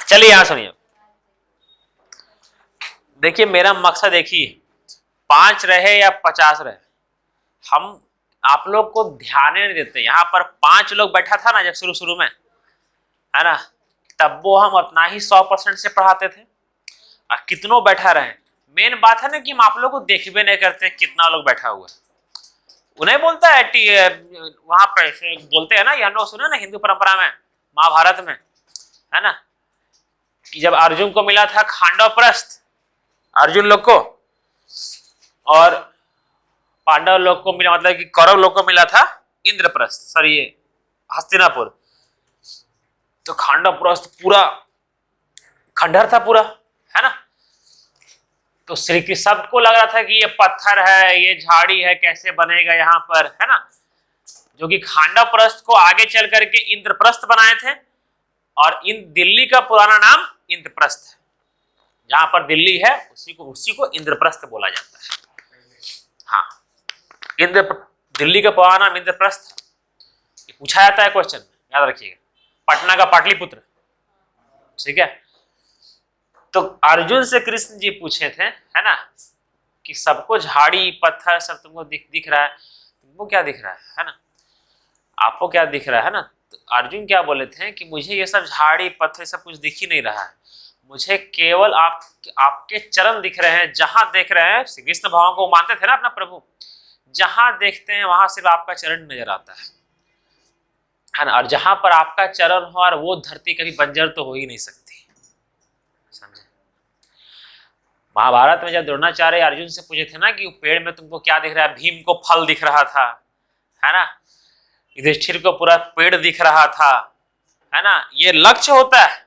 Speaker 1: चलिए यहां सुनिए, देखिए मेरा मकसद एक ही, 5 रहे या 50 रहे, हम आप लोग को ध्यान नहीं देते। यहाँ पर 5 लोग बैठा था ना जब शुरू में, है ना, तब वो हम अपना ही 100% से पढ़ाते थे, और कितनों बैठा रहे। मेन बात है ना कि हम आप लोग को देखबे नहीं करते कितना लोग बैठा हुआ है। उन्हें बोलता है वहां पर बोलते हैं ना, ये हम लोग सुने ना हिंदू परंपरा में, महाभारत में, है ना, कि जब अर्जुन को मिला था खांडव प्रस्थ, अर्जुन लोग को, और पांडव लोग को मिला, मतलब कि कौरव लोग को मिला था इंद्रप्रस्थ, सॉरी ये हस्तिनापुर। तो खांडव प्रस्थ पूरा खंडहर था पूरा, है ना। तो श्री कृष्ण सबको लग रहा था कि ये पत्थर है, ये झाड़ी है, कैसे बनेगा यहाँ पर, है ना। जो कि खांडव प्रस्थ को आगे चल करके इंद्रप्रस्थ बनाए थे, और इन दिल्ली का पुराना नाम इंद्रप्रस्थ है। जहां पर दिल्ली है उसी को इंद्रप्रस्थ बोला जाता है। हाँ, दिल्ली का पुराना नाम इंद्रप्रस्थ। ये पूछा जाता है क्वेश्चन, याद रखिएगा। पटना का पाटलिपुत्र, ठीक है। तो अर्जुन से कृष्ण जी पूछे थे, है ना, कि सबको झाड़ी पत्थर सब तुमको दिख रहा है, तुमको क्या दिख रहा है ना, आपको क्या दिख रहा है ना। तो अर्जुन क्या बोले थे कि मुझे ये सब झाड़ी पत्थर सब कुछ दिख ही नहीं रहा है, मुझे केवल आपके चरण दिख रहे हैं। जहां देख रहे हैं, श्री कृष्ण भगवान को मानते थे ना अपना प्रभु, जहां देखते हैं वहां सिर्फ आपका चरण नजर आता है ना। और जहां पर आपका चरण हो, और वो धरती कभी बंजर तो हो ही नहीं सकती, समझे। महाभारत में जब द्रोणाचार्य अर्जुन से पूछे थे ना कि पेड़ में तुमको क्या दिख रहा है, भीम को फल दिख रहा था, है ना, युधिष्ठिर को पूरा पेड़ दिख रहा था, है ना। ये लक्ष्य होता है।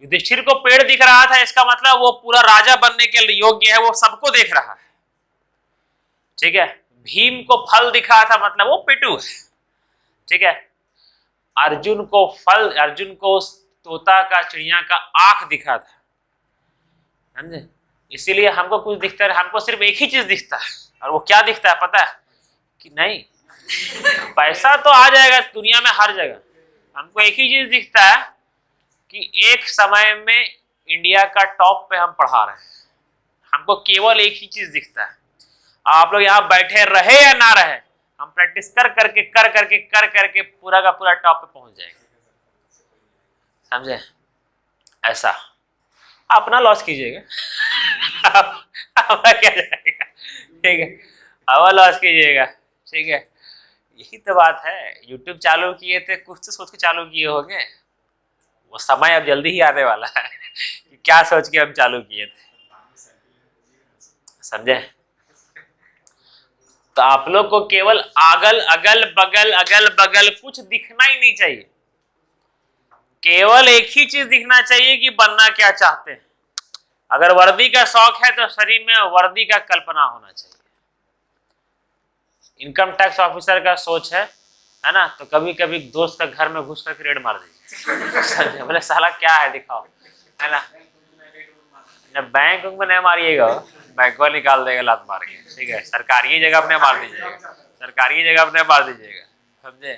Speaker 1: युधिष्ठिर को पेड़ दिख रहा था, इसका मतलब वो पूरा राजा बनने के योग्य है, वो सबको देख रहा है, ठीक है। भीम को फल दिखा था, मतलब वो पिटू है, ठीक है। अर्जुन को तोता का, चिड़िया का आंख दिखा था, समझे। इसीलिए हमको कुछ दिखता है, हमको सिर्फ एक ही चीज दिखता है, और वो क्या दिखता है पता है कि नहीं, पैसा तो आ जाएगा दुनिया में हर जगह। हमको एक ही चीज दिखता है कि एक समय में इंडिया का टॉप पे हम पढ़ा रहे हैं, हमको केवल एक ही चीज दिखता है। आप लोग यहाँ बैठे रहे या ना रहे, हम प्रैक्टिस कर करके पूरा का पूरा टॉप पे पहुंच जाएंगे, समझे। ऐसा अपना लॉस कीजिएगा, हमारा क्या जाएगा, ठीक है, हवा लॉस कीजिएगा, ठीक है। यही तो बात है। यूट्यूब चालू किए थे, कुछ तो सोच के चालू किए होंगे, वो समय अब जल्दी ही आने वाला है कि क्या सोच के हम चालू किए थे, समझे। तो आप लोग को केवल अगल बगल कुछ दिखना ही नहीं चाहिए, केवल एक ही चीज दिखना चाहिए कि बनना क्या चाहते हैं। अगर वर्दी का शौक है तो शरीर में वर्दी का कल्पना होना चाहिए। इनकम टैक्स ऑफिसर का सोच है ना, तो कभी कभी दोस्त का घर में घुस कर रेड मार दीजिए, बोले साला क्या है दिखाओ, है ना। जब बैंक में नहीं मारिएगा, बैंक वाला निकाल देगा लात मार के, ठीक है। सरकारी जगह अपने मार दीजिएगा, सरकारी जगह अपने मार दीजिएगा, समझे।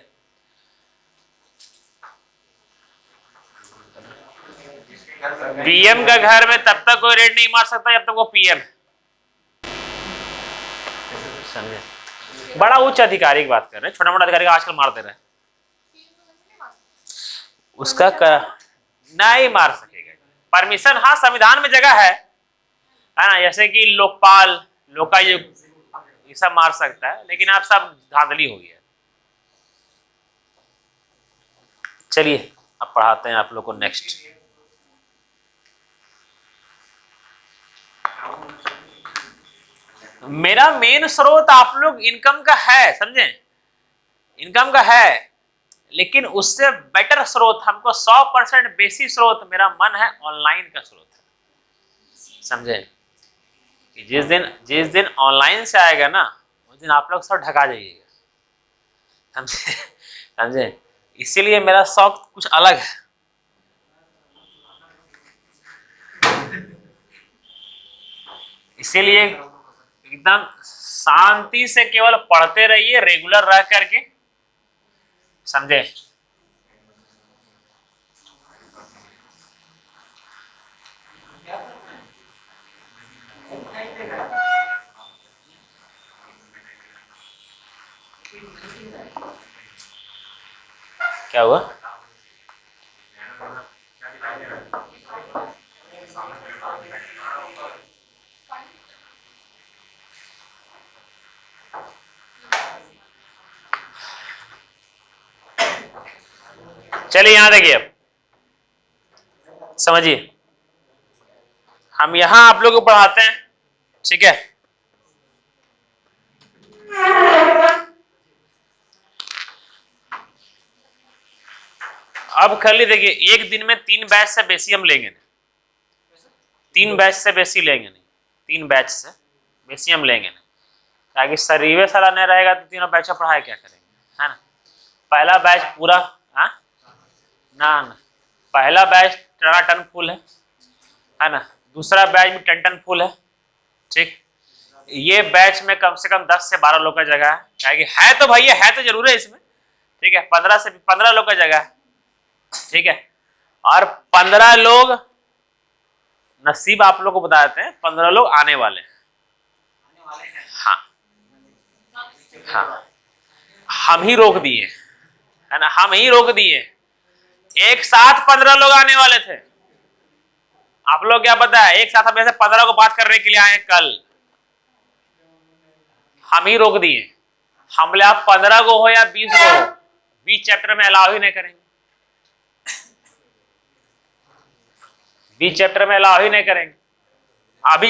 Speaker 1: पीएम का घर में तब तक कोई रेड नहीं मार सकता जब तक वो पीएम, समझे। बड़ा उच्च अधिकारी की बात कर रहे हैं, छोटा मोटा अधिकारी का आजकल मार दे रहे हैं, उसका नहीं मार सकेगा। परमिशन हाँ संविधान में जगह है ना, जैसे कि लोकपाल, लोकायुक्त, ये सब मार सकता है, लेकिन आप सब धांधली हो गया। चलिए अब पढ़ाते हैं आप लोग को नेक्स्ट। मेरा मेन स्रोत आप लोग इनकम का है, समझे, इनकम का है, लेकिन उससे बेटर स्रोत, हमको 100% बेसिक स्रोत मेरा मन है ऑनलाइन का स्रोत है, समझे। कि जिस दिन ऑनलाइन से आएगा ना, उस दिन आप लोग सब ढका जाइएगा, समझे, समझे। इसीलिए मेरा शौक कुछ अलग है। इसीलिए एकदम शांति से केवल पढ़ते रहिए, रेगुलर रह करके, समझे। क्या हुआ? चलिए यहां देखिए, अब समझिए, हम यहां आप लोग को पढ़ाते हैं, ठीक है। अब खाली देखिए, एक दिन में 3 बैच से बेसी हम लेंगे नहीं, 3 बैच से बेसी लेंगे नहीं, 3 बैच से बेसी हम लेंगे नहीं, ताकि शरीर सारा नहीं रहेगा तो तीनों बैच पढ़ाई क्या करेंगे, है ना। पहला बैच पूरा ना, पहला बैच टन फुल है ना। दूसरा बैच में टन फुल है, ठीक। ये बैच में कम से कम 10 से 12 लोग का जगह है तो भैया है तो जरूर है इसमें, ठीक है। 15 लोग का जगह है, ठीक है। और 15 लोग नसीब आप लोग को बता देते हैं, 15 लोग आने वाले हैं। हाँ हाँ, हम ही रोक दिए, है ना, हम ही रोक दिए। एक साथ 15 लोग आने वाले थे, आप लोग क्या पता है, एक साथ हम ऐसे 15 को बात करने के लिए आए कल, हम ही रोक दिए। हम बोले आप 15 को हो या 20 को हो, 20 चैप्टर में अलाउ ही नहीं करेंगे, 20 चैप्टर में अलाउ ही नहीं करेंगे।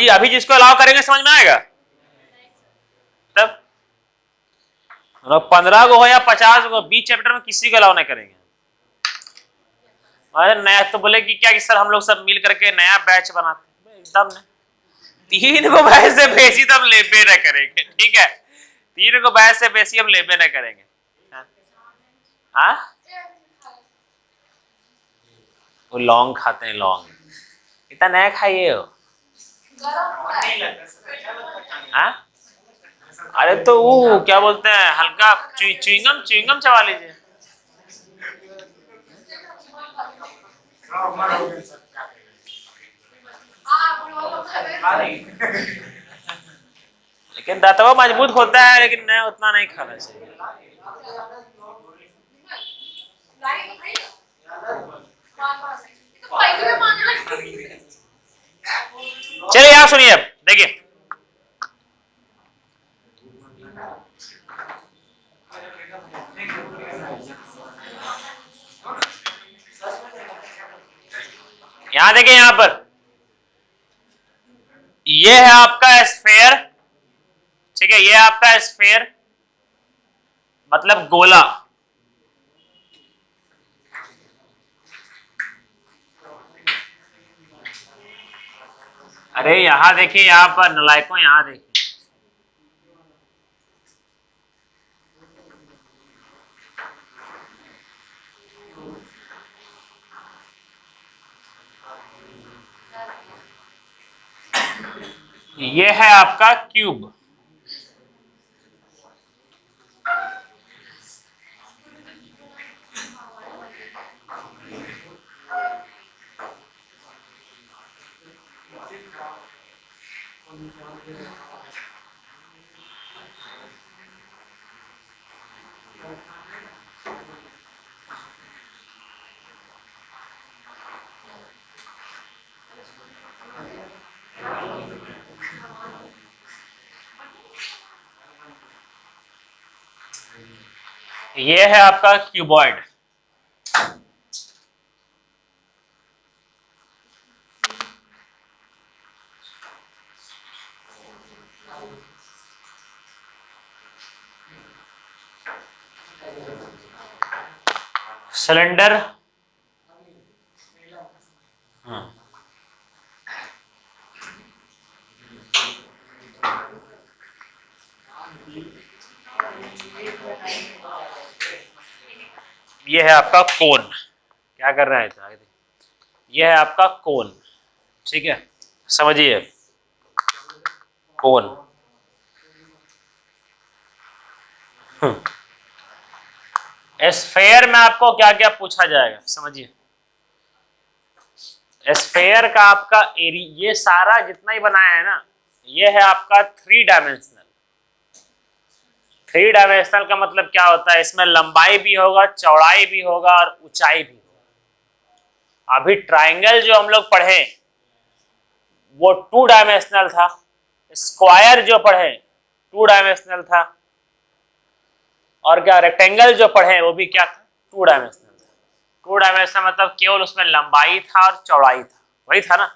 Speaker 1: अभी जिसको अलाउ करेंगे समझ में आएगा तब। 15 को हो या 50 को, 20 चैप्टर में किसी को अलाउ नहीं करेंगे। अरे नया तो बोले कि क्या कि सर हम लोग सब मिल करके नया बैच बनाते हैं, एकदम नहीं। 3 को बैच से बेसी तो हम लेबे न करेंगे, ठीक है। 3 को बैच से बेसी हम लेबे न करेंगे। हाँ, वो लौंग खाते हैं, लौंग इतना नया खाइए हो। हाँ, अरे तो वो क्या बोलते हैं, हल्का च्युइंगम चबा लीजिए। लेकिन दांतवा मजबूत होता है, लेकिन नहीं, उतना नहीं खाना चाहिए। चलिए यहाँ सुनिए, अब देखिए, यहां देखिए, यहां पर ये है आपका स्फेयर, ठीक है। ये है आपका स्फेयर मतलब गोला, अरे यहां देखिए, यहां पर नलायकों, यहां देखिए, ये है आपका क्यूब, ये है आपका क्यूबॉइड, सिलेंडर, ये है आपका कोन, क्या कर रहा है तो ये है आपका कोन, ठीक है। समझिए, कोन, स्फेयर में आपको क्या क्या पूछा जाएगा, समझिए। स्फेयर का आपका एरिया, ये सारा जितना ही बनाया है ना, ये है आपका 3 डायमेंशनल। 3 डायमेंशनल का मतलब क्या होता है, इसमें लंबाई भी होगा, चौड़ाई भी होगा और ऊंचाई भी होगा। अभी ट्राइंगल जो हम लोग पढ़े वो 2 डायमेंशनल था, स्क्वायर जो पढ़े 2 डायमेंशनल था, और क्या रेक्टेंगल जो पढ़े वो भी क्या था, 2 डायमेंशनल था। टू डायमेंशनल मतलब केवल उसमें लंबाई था और चौड़ाई था, वही था ना।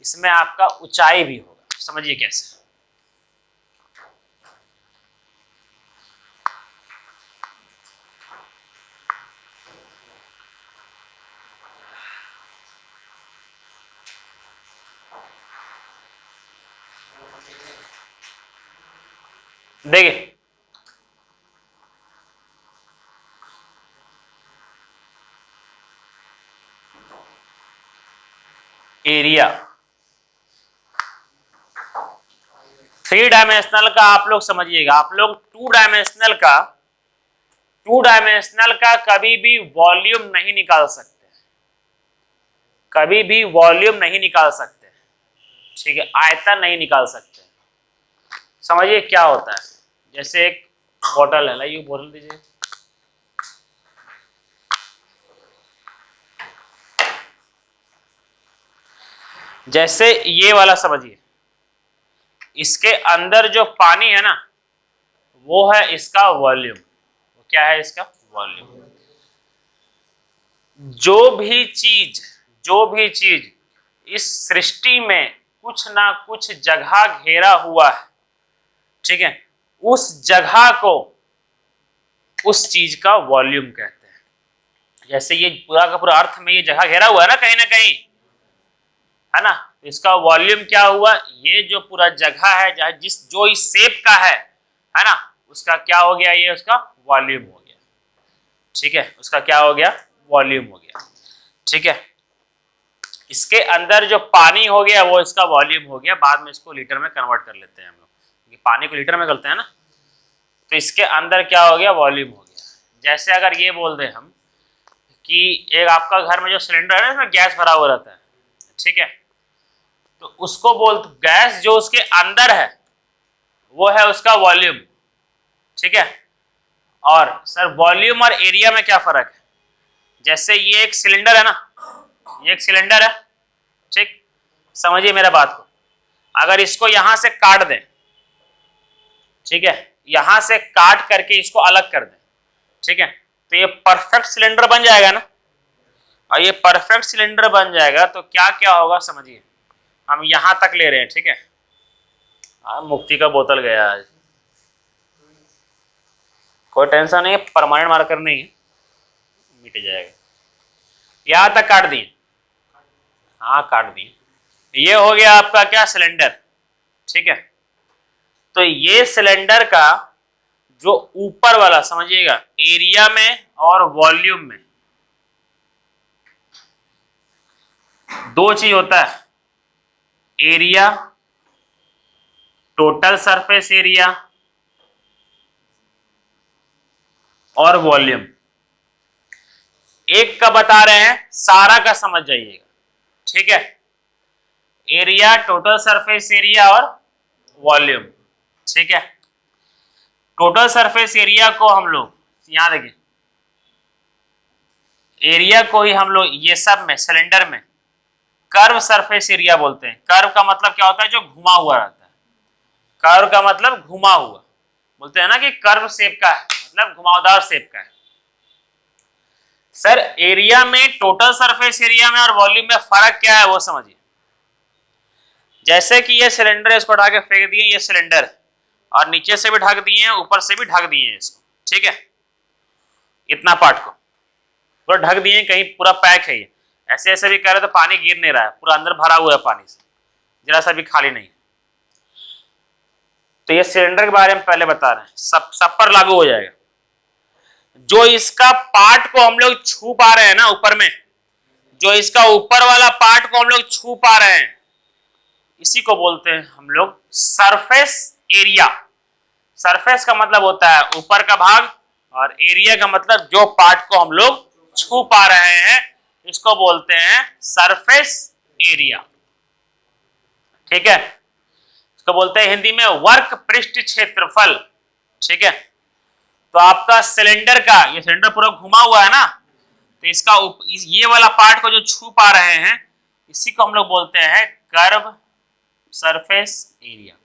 Speaker 1: इसमें आपका ऊंचाई भी होगा, समझिए कैसे। देखिए एरिया थ्री डायमेंशनल का आप लोग समझिएगा, आप लोग टू डायमेंशनल का कभी भी वॉल्यूम नहीं निकाल सकते, कभी भी वॉल्यूम नहीं निकाल सकते, ठीक है, आयतन नहीं निकाल सकते। समझिए क्या होता है, जैसे एक बोतल है, लाइए बोतल दीजिए, जैसे ये वाला समझिए, इसके अंदर जो पानी है ना वो है इसका वॉल्यूम, वो क्या है इसका वॉल्यूम। जो भी चीज इस सृष्टि में कुछ ना कुछ जगह घेरा हुआ है, ठीक है, उस जगह को उस चीज का वॉल्यूम कहते हैं। जैसे ये पूरा का पूरा अर्थ में ये जगह घेरा हुआ है ना कहीं, है ना, इसका वॉल्यूम क्या हुआ, ये जो पूरा जगह है जो इस शेप का है ना, उसका क्या हो गया, ये उसका वॉल्यूम हो गया, ठीक है, उसका क्या हो गया, वॉल्यूम हो गया, ठीक है। इसके अंदर जो पानी हो गया वो इसका वॉल्यूम हो गया, बाद में इसको लीटर में कन्वर्ट कर लेते हैं हम लोग, क्योंकि पानी को लीटर में करते हैं ना, तो इसके अंदर क्या हो गया, वॉल्यूम हो गया। जैसे अगर ये बोल दें हम कि एक आपका घर में जो सिलेंडर है ना, इसमें गैस भरा हुआ रहता है, ठीक है, तो उसको गैस जो उसके अंदर है वो है उसका वॉल्यूम, ठीक है। और सर वॉल्यूम और एरिया में क्या फर्क है, जैसे ये एक सिलेंडर है ना, ये एक सिलेंडर है, ठीक, समझिए मेरा बात को, अगर इसको यहां से काट दें, ठीक है, यहां से काट करके इसको अलग कर दें, ठीक है, तो ये परफेक्ट सिलेंडर बन जाएगा ना, और ये परफेक्ट सिलेंडर बन जाएगा तो क्या क्या होगा समझिए, हम यहां तक ले रहे हैं, ठीक है, मुक्ति का बोतल गया आज, कोई टेंशन नहीं है, परमानेंट मार्कर नहीं है, मिट जाएगा। यहां तक काट दिए, हाँ काट दिए, ये हो गया आपका क्या, सिलेंडर, ठीक है। तो ये सिलेंडर का जो ऊपर वाला समझिएगा, एरिया में और वॉल्यूम में दो चीज होता है, एरिया, टोटल सरफेस एरिया और वॉल्यूम। एक का बता रहे हैं, सारा का समझ जाइएगा, ठीक है, एरिया, टोटल सरफेस एरिया और वॉल्यूम, ठीक है। टोटल सरफेस एरिया को हम लोग यहां देखिए, एरिया को ही हम लोग ये सब में सिलेंडर में कर्व सरफेस एरिया बोलते हैं। कर्व का मतलब क्या होता है, जो घुमा हुआ रहता है, कर्व का मतलब घुमा हुआ, बोलते हैं ना कि कर्व शेप का है, मतलब घुमावदार शेप का है। सर एरिया में, टोटल सरफेस एरिया में और वॉल्यूम में फर्क क्या है वो समझिए। जैसे कि ये सिलेंडर है, इसको उठा के फेंक दिए, ये सिलेंडर, और नीचे से भी ढक दिए हैं, ऊपर से भी ढक दिए हैं इसको, ठीक है, इतना पार्ट को पूरा ढक दिए, कहीं पूरा पैक है ये, ऐसे ऐसे भी कर रहे तो पानी गिर नहीं रहा है, पूरा अंदर भरा हुआ है पानी से, जरा सा भी खाली नहीं। तो ये सिलेंडर के बारे में पहले बता रहे हैं, सब पर लागू हो जाएगा। जो इसका पार्ट को हम लोग छू पा रहे हैं ना ऊपर में, जो इसका ऊपर वाला पार्ट को हम लोग छू पा रहे हैं, इसी को बोलते हैं हम लोग सरफेस एरिया। सरफेस का मतलब होता है ऊपर का भाग, और एरिया का मतलब जो पार्ट को हम लोग छू पा रहे हैं, इसको बोलते हैं सरफेस एरिया, ठीक है। इसको बोलते हैं हिंदी में वर्क पृष्ठ क्षेत्रफल, ठीक है। तो आपका सिलेंडर का, ये सिलेंडर पूरा घुमा हुआ है ना, तो इसका ये वाला पार्ट को जो छू पा रहे हैं, इसी को हम लोग बोलते हैं कर्व सरफेस एरिया,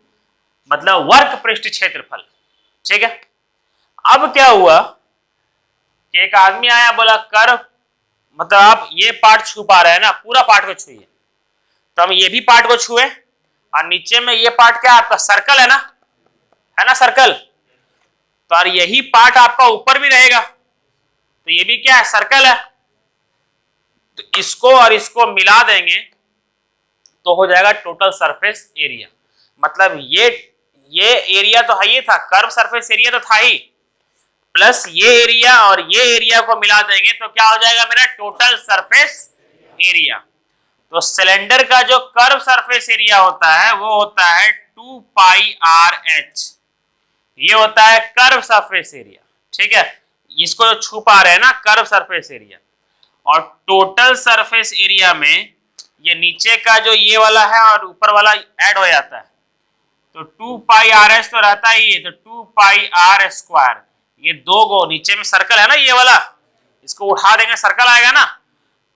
Speaker 1: मतलब वर्क पृष्ठ क्षेत्रफल, ठीक है। अब क्या हुआ कि एक आदमी आया, बोला कर्व मतलब आप ये पार्ट छू पा रहे हैं ना, पूरा पार्ट को छुइए। तो हम ये भी पार्ट को छुए और नीचे में ये पार्ट क्या है आपका, सर्कल है ना सर्कल। तो और यही पार्ट आपका ऊपर भी रहेगा, तो ये भी क्या है, सर्कल है। तो इसको और इसको मिला देंगे तो हो जाएगा टोटल सरफेस एरिया। मतलब ये एरिया तो है ही था, कर्व सरफेस एरिया तो था ही, प्लस ये एरिया और ये एरिया को मिला देंगे तो क्या हो जाएगा मेरा, टोटल सरफेस एरिया। तो सिलेंडर का जो कर्व सरफेस एरिया होता है वो होता है 2 पाई आर एच, ये होता है कर्व सरफेस एरिया। ठीक है, इसको जो छू पा रहे हैं ना, कर्व सरफेस एरिया। और टोटल सरफेस एरिया में ये नीचे का जो ये वाला है और ऊपर वाला ऐड हो जाता है, तो 2 पाई आर एच तो रहता ही है, तो 2 पाई आर स्क्वायर, ये दो गो नीचे में सर्कल है ना ये वाला, इसको उठा देंगे सर्कल आएगा ना,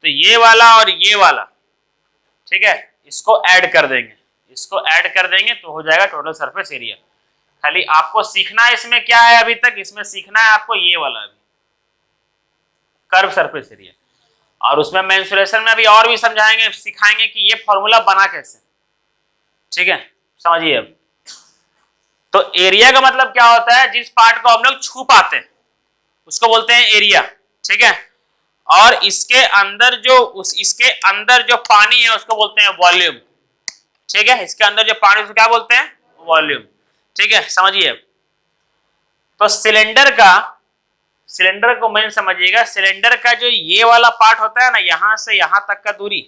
Speaker 1: तो ये वाला और ये वाला, ठीक है, इसको ऐड कर देंगे, इसको ऐड कर देंगे तो हो जाएगा टोटल सरफेस एरिया। खाली आपको सीखना है इसमें क्या है, अभी तक इसमें सीखना है आपको ये वाला अभी कर्व सरफेस एरिया, और उसमें मेंसुरेशन में अभी और भी समझाएंगे, सिखाएंगे कि ये फॉर्मूला बना कैसे। ठीक है, समझिए। अब तो एरिया का मतलब क्या होता है, जिस पार्ट को हम लोग छू पाते हैं उसको बोलते हैं एरिया। ठीक है, और इसके अंदर जो पानी है उसको बोलते हैं वॉल्यूम। ठीक है, इसके अंदर जो पानी उसको क्या बोलते हैं, वॉल्यूम। ठीक है, समझिए। तो सिलेंडर को मेन समझिएगा, सिलेंडर का जो ये वाला पार्ट होता है ना, यहां से यहां तक का दूरी,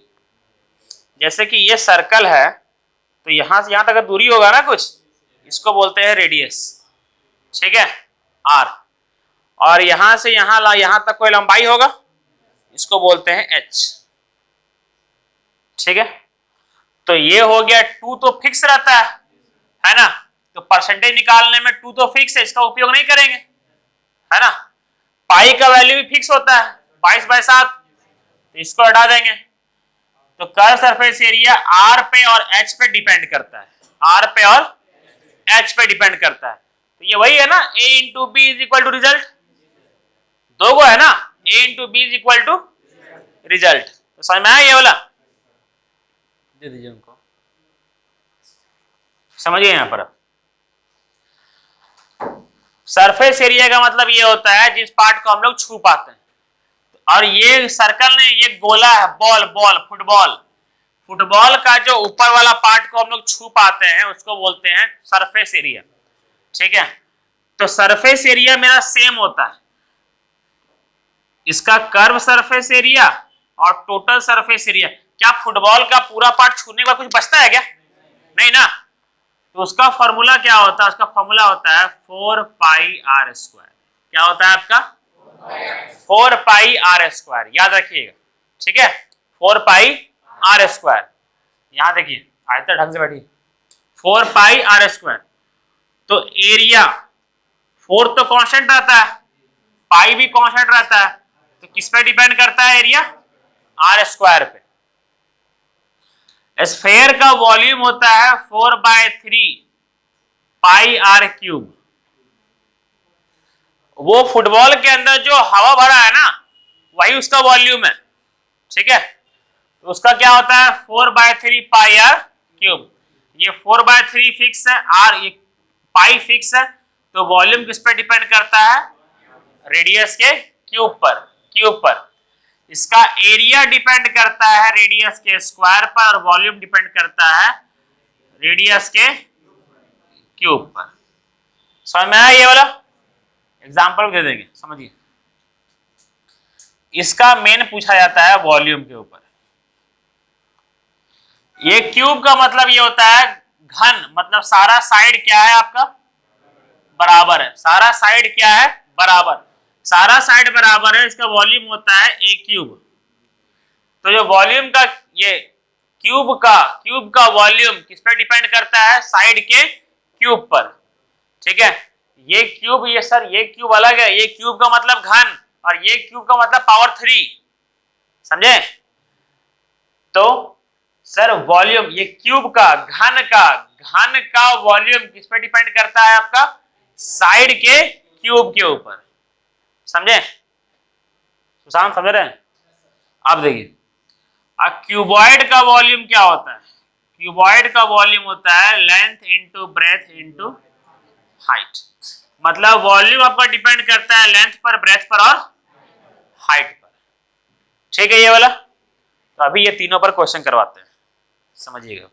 Speaker 1: जैसे कि ये सर्कल है तो यहां से यहां तक का दूरी होगा ना कुछ, इसको बोलते हैं रेडियस। ठीक है, आर। और यहां से यहां तक कोई लंबाई होगा, इसको बोलते हैं एच। ठीक है, तो ये हो गया। 2 तो फिक्स रहता है ना, तो परसेंटेज निकालने में 2 तो फिक्स है, इसका उपयोग नहीं करेंगे, है ना। पाई का वैल्यू भी फिक्स होता है 22/7, तो इसको हटा देंगे। तो कर्व सरफेस एरिया आर पे और एच पे डिपेंड करता है, आर पे और एच पे डिपेंड करता है। तो ये वही है ना, a into B is equal to result, दो गो है ना, a into B is equal to result. तो समझ में आया ये वाला, दे दीजिए उनको, समझिए। यहां पर सरफेस एरिया का मतलब ये होता है जिस पार्ट को हम लोग छू पाते हैं। और ये सर्कल नहीं, ये गोला है, बॉल फुटबॉल का जो ऊपर वाला पार्ट को हम लोग छू पाते हैं उसको बोलते हैं सरफेस एरिया। ठीक है, तो सरफेस एरिया मेरा सेम होता है, इसका कर्व सरफेस एरिया और टोटल सरफेस एरिया। क्या फुटबॉल का पूरा पार्ट छूने के बाद कुछ बचता है क्या, नहीं ना। तो उसका फॉर्मूला क्या होता है, उसका फॉर्मूला होता है 4 पाई आर स्क्वायर। क्या होता है आपका, 4 पाई आर स्क्वायर, याद रखिएगा। ठीक है, 4 पाई आर स्क्वायर। यहां देखिए, आयता ढंग से बैठिए, 4 पाई आर स्क्वायर। तो एरिया 4 तो कांस्टेंट रहता है, पाई भी कांस्टेंट रहता है, तो किस पे डिपेंड करता है एरिया, आर स्क्वायर पे। स्फेयर का वॉल्यूम होता है 4/3 पाई आर क्यूब। वो फुटबॉल के अंदर जो हवा भरा है ना, वही उसका वॉल्यूम है। ठीक है, तो उसका क्या होता है 4/3 पाई आर क्यूब। ये 4/3 फिक्स है, आर ये पाई फिक्स है, तो वॉल्यूम किस पे डिपेंड करता है, रेडियस के क्यूब पर। इसका एरिया डिपेंड करता है रेडियस के स्क्वायर पर, और वॉल्यूम डिपेंड करता है रेडियस के क्यूब पर। समझ में आया ये वाला, एग्जांपल दे देंगे, समझिए। इसका मेन पूछा जाता है वॉल्यूम के ऊपर। ये क्यूब का मतलब ये होता है घन, मतलब सारा साइड क्या है आपका, बराबर है। सारा साइड क्या है, बराबर, सारा साइड बराबर है, इसका वॉल्यूम होता है ए क्यूब। तो जो वॉल्यूम का ये क्यूब का वॉल्यूम किस पर डिपेंड करता है, साइड के क्यूब पर। ठीक है, ये क्यूब, ये क्यूब अलग है, ये क्यूब का मतलब घन और ये क्यूब का मतलब पावर 3, समझे। तो सर वॉल्यूम, ये क्यूब का घन का वॉल्यूम किस पे डिपेंड करता है आपका, साइड के क्यूब के ऊपर, समझे। सुशांत समझ रहे हैं, अब देखिए, क्यूबॉइड का वॉल्यूम क्या होता है? क्यूबॉइड का वॉल्यूम होता है length into breadth into height. मतलब वॉल्यूम आपका डिपेंड करता है लेंथ पर, ब्रेथ पर और हाइट पर। ठीक है ये वाला। तो अभी ये तीनों पर क्वेश्चन करवाते हैं, समझिएगा।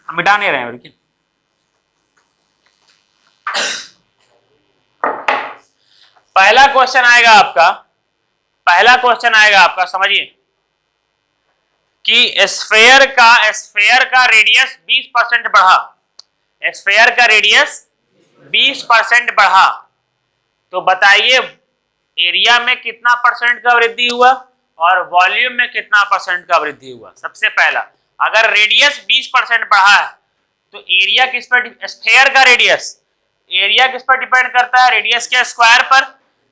Speaker 1: हम मिटा नहीं रहे हैं लेकिन पहला क्वेश्चन आएगा आपका, पहला क्वेश्चन आएगा आपका, समझिए कि स्फेयर का रेडियस 20% बढ़ा, स्फेयर का रेडियस 20% बढ़ा, तो बताइए एरिया में कितना परसेंट का वृद्धि हुआ और वॉल्यूम में कितना परसेंट का वृद्धि हुआ। सबसे पहला, अगर रेडियस 20% बढ़ा है तो एरिया किस पर, स्फेयर का रेडियस, एरिया किस पर डिपेंड करता है? रेडियस के स्क्वायर पर।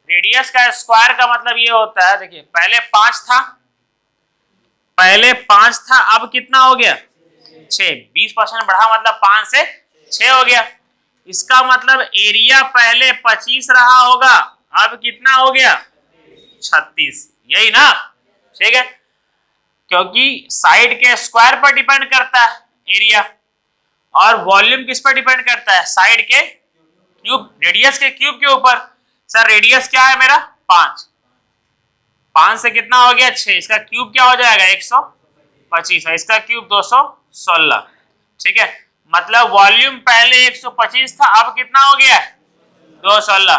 Speaker 1: रेडियस का स्क्वायर का मतलब ये होता है, देखिए पहले 5 था, पहले 5 था, अब कितना हो गया? 6। 20% बढ़ा मतलब 5 से 6 हो गया। इसका मतलब एरिया पहले 25 रहा होगा, अब कितना हो गया? 36। यही ना? ठीक है, क्योंकि साइड के स्क्वायर पर डिपेंड करता है एरिया, और वॉल्यूम किस पर डिपेंड करता है? साइड के क्यूब, रेडियस के क्यूब के ऊपर। सर रेडियस क्या है मेरा? 5, 5 से कितना हो गया? 6। इसका क्यूब क्या हो जाएगा? 125, और इसका क्यूब 216। ठीक है, मतलब वॉल्यूम पहले 125 था, अब कितना हो गया? 216।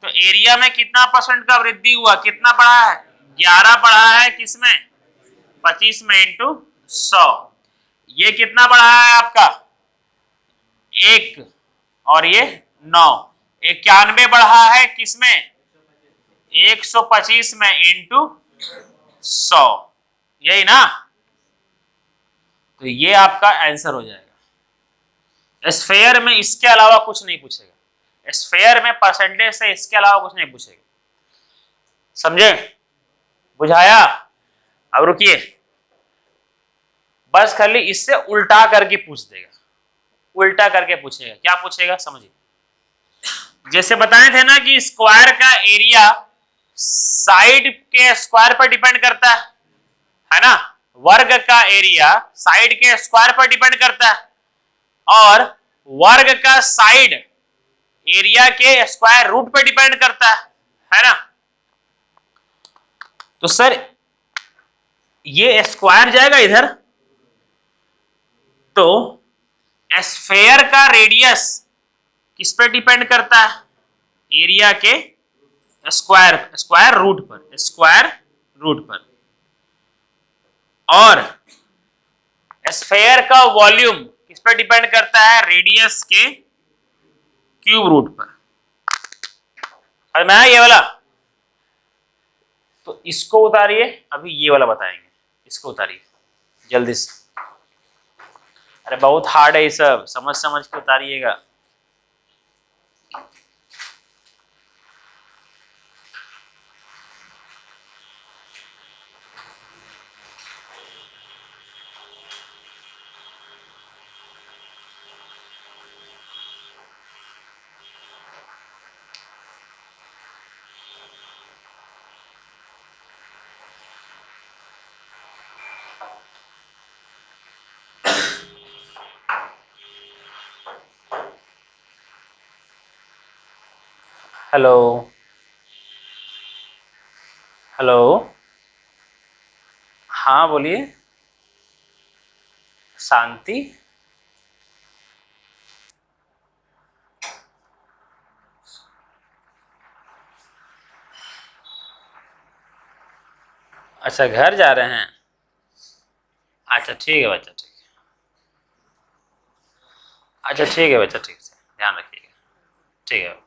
Speaker 1: तो एरिया में कितना परसेंट का वृद्धि हुआ? कितना बढ़ा है? 11 बढ़ा है। किसमें? 25 में इंटू 100। ये कितना बढ़ा है आपका? 1, और ये 9। 91 बढ़ा है किसमें? 125 में इंटू 100। यही ना? तो ये आपका आंसर हो जाएगा। स्फेयर में इसके अलावा कुछ नहीं पूछेगा, स्फेयर में परसेंटेज से इसके अलावा कुछ नहीं पूछेगा। समझे? बुझाया? अब रुकिए, बस खाली इससे उल्टा करके पूछ देगा, उल्टा करके पूछेगा। क्या पूछेगा समझिए, जैसे बताए थे ना कि स्क्वायर का एरिया साइड के स्क्वायर पर डिपेंड करता है ना? वर्ग का एरिया साइड के स्क्वायर पर डिपेंड करता है, और वर्ग का साइड एरिया के स्क्वायर रूट पर डिपेंड करता है ना? तो सर ये स्क्वायर जाएगा इधर, तो स्फेयर का रेडियस किस पर डिपेंड करता है? एरिया के स्क्वायर रूट पर, स्क्वायर रूट पर। और स्फेयर का वॉल्यूम किस पर डिपेंड करता है? रेडियस के क्यूब रूट पर। समझ में आया ये वाला? तो इसको उतारिए, अभी ये वाला बताएंगे, इसको उतारिए जल्दी से। अरे बहुत हार्ड है ये सब, समझ समझ के उतारिएगा। हेलो हेलो, हाँ बोलिए। शांति? अच्छा घर जा रहे हैं? अच्छा ठीक है बच्चा, ठीक है। अच्छा ठीक है बच्चा, ठीक है, ध्यान रखिएगा। ठीक है।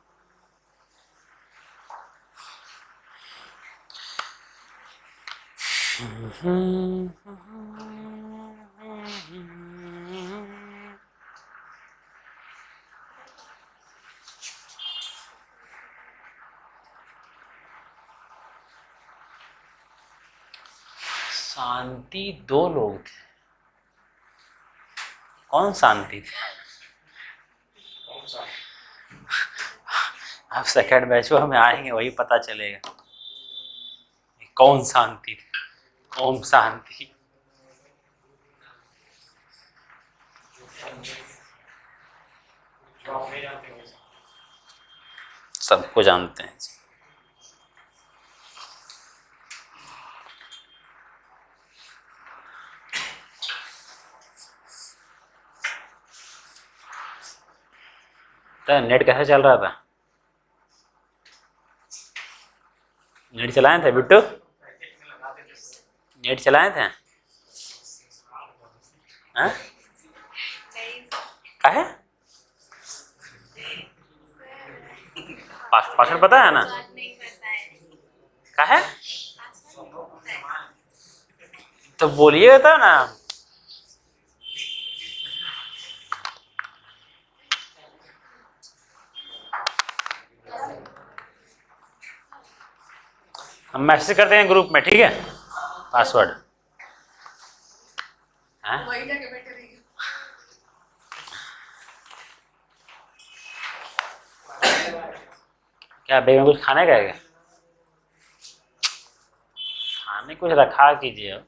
Speaker 1: शांति 2 लोग थे, कौन शांति थे? आप सेकंड बैच में आएंगे वही पता चलेगा कौन शांति, ओम शांति। सबको जानते हैं। तो नेट कैसे चल रहा था? नेट चलाए थे बिट्टू? नेट चलाए थे? हाँ? क्या है? पासवर्ड पता है ना? क्या है? तो बोलिए तो ना। हम मैसेज करते हैं ग्रुप में, ठीक है? पासवर्ड क्या बैग में कुछ खाने का है? खाने कुछ रखा कीजिए अब।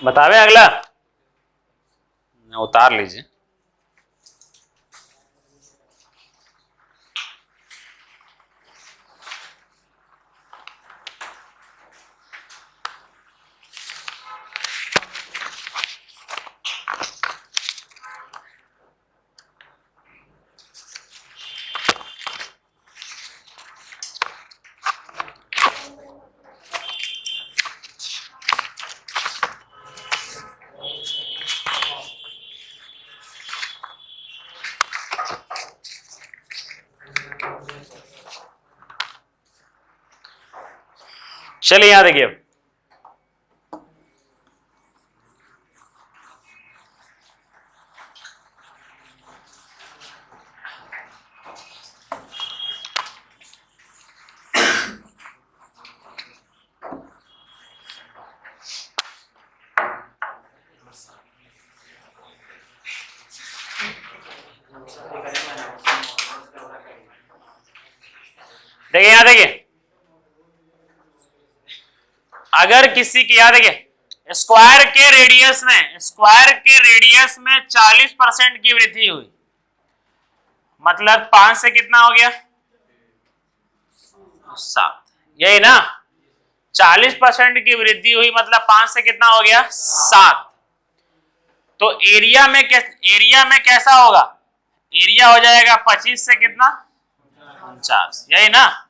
Speaker 1: बतावे अगला, उतार लीजिए। चलिए यहां देखिए, देखिए यहां देखिए, अगर किसी की, याद देखिए, स्क्वायर के रेडियस में 40% की वृद्धि हुई, मतलब 5 से कितना हो गया? 7। यही ना, 40% की वृद्धि हुई मतलब 5 से कितना हो गया? 7। तो एरिया में कैसा होगा? एरिया हो जाएगा 25 से कितना? 49। यही ना,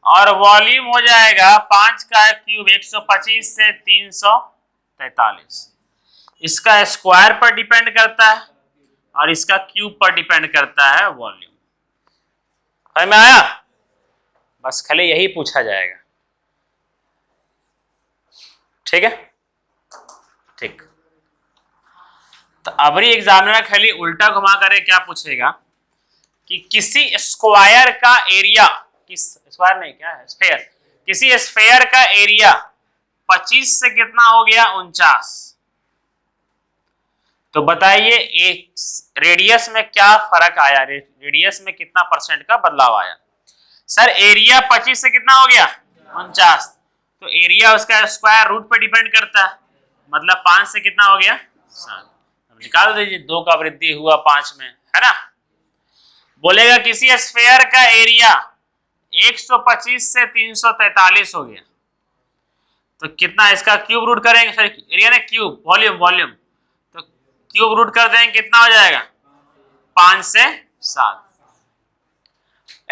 Speaker 1: और वॉल्यूम हो जाएगा 5 का क्यूब 125 से 343। इसका स्क्वायर पर डिपेंड करता है और इसका क्यूब पर डिपेंड करता है वॉल्यूम। समझ में आया? बस खाली यही पूछा जाएगा, ठीक है? ठीक। तो अबरी एग्जामिनर खाली उल्टा घुमा करे क्या पूछेगा कि किसी स्क्वायर का एरिया, स्क्वायर नहीं, क्या है, स्फेयर, किसी स्फेयर का एरिया 25 से कितना हो गया? 49। तो बताइए एक रेडियस में क्या फर्क आया? रेडियस में कितना % का बदलाव आया? सर एरिया 25 से कितना हो गया? 49। तो एरिया उसका स्क्वायर रूट पे डिपेंड करता है, मतलब 5 से कितना हो गया? 7। निकाल दीजिए, 2 का वृद्धि हुआ 5 में, है ना? बोलेगा किसी स्फेयर का एरिया 125 से 343 हो गया, तो कितना? इसका क्यूब रूट करेंगे, सर एरिया ने क्यूब, वॉल्यूम, तो क्यूब रूट कर देंगे, कितना हो जाएगा? 5 से 7।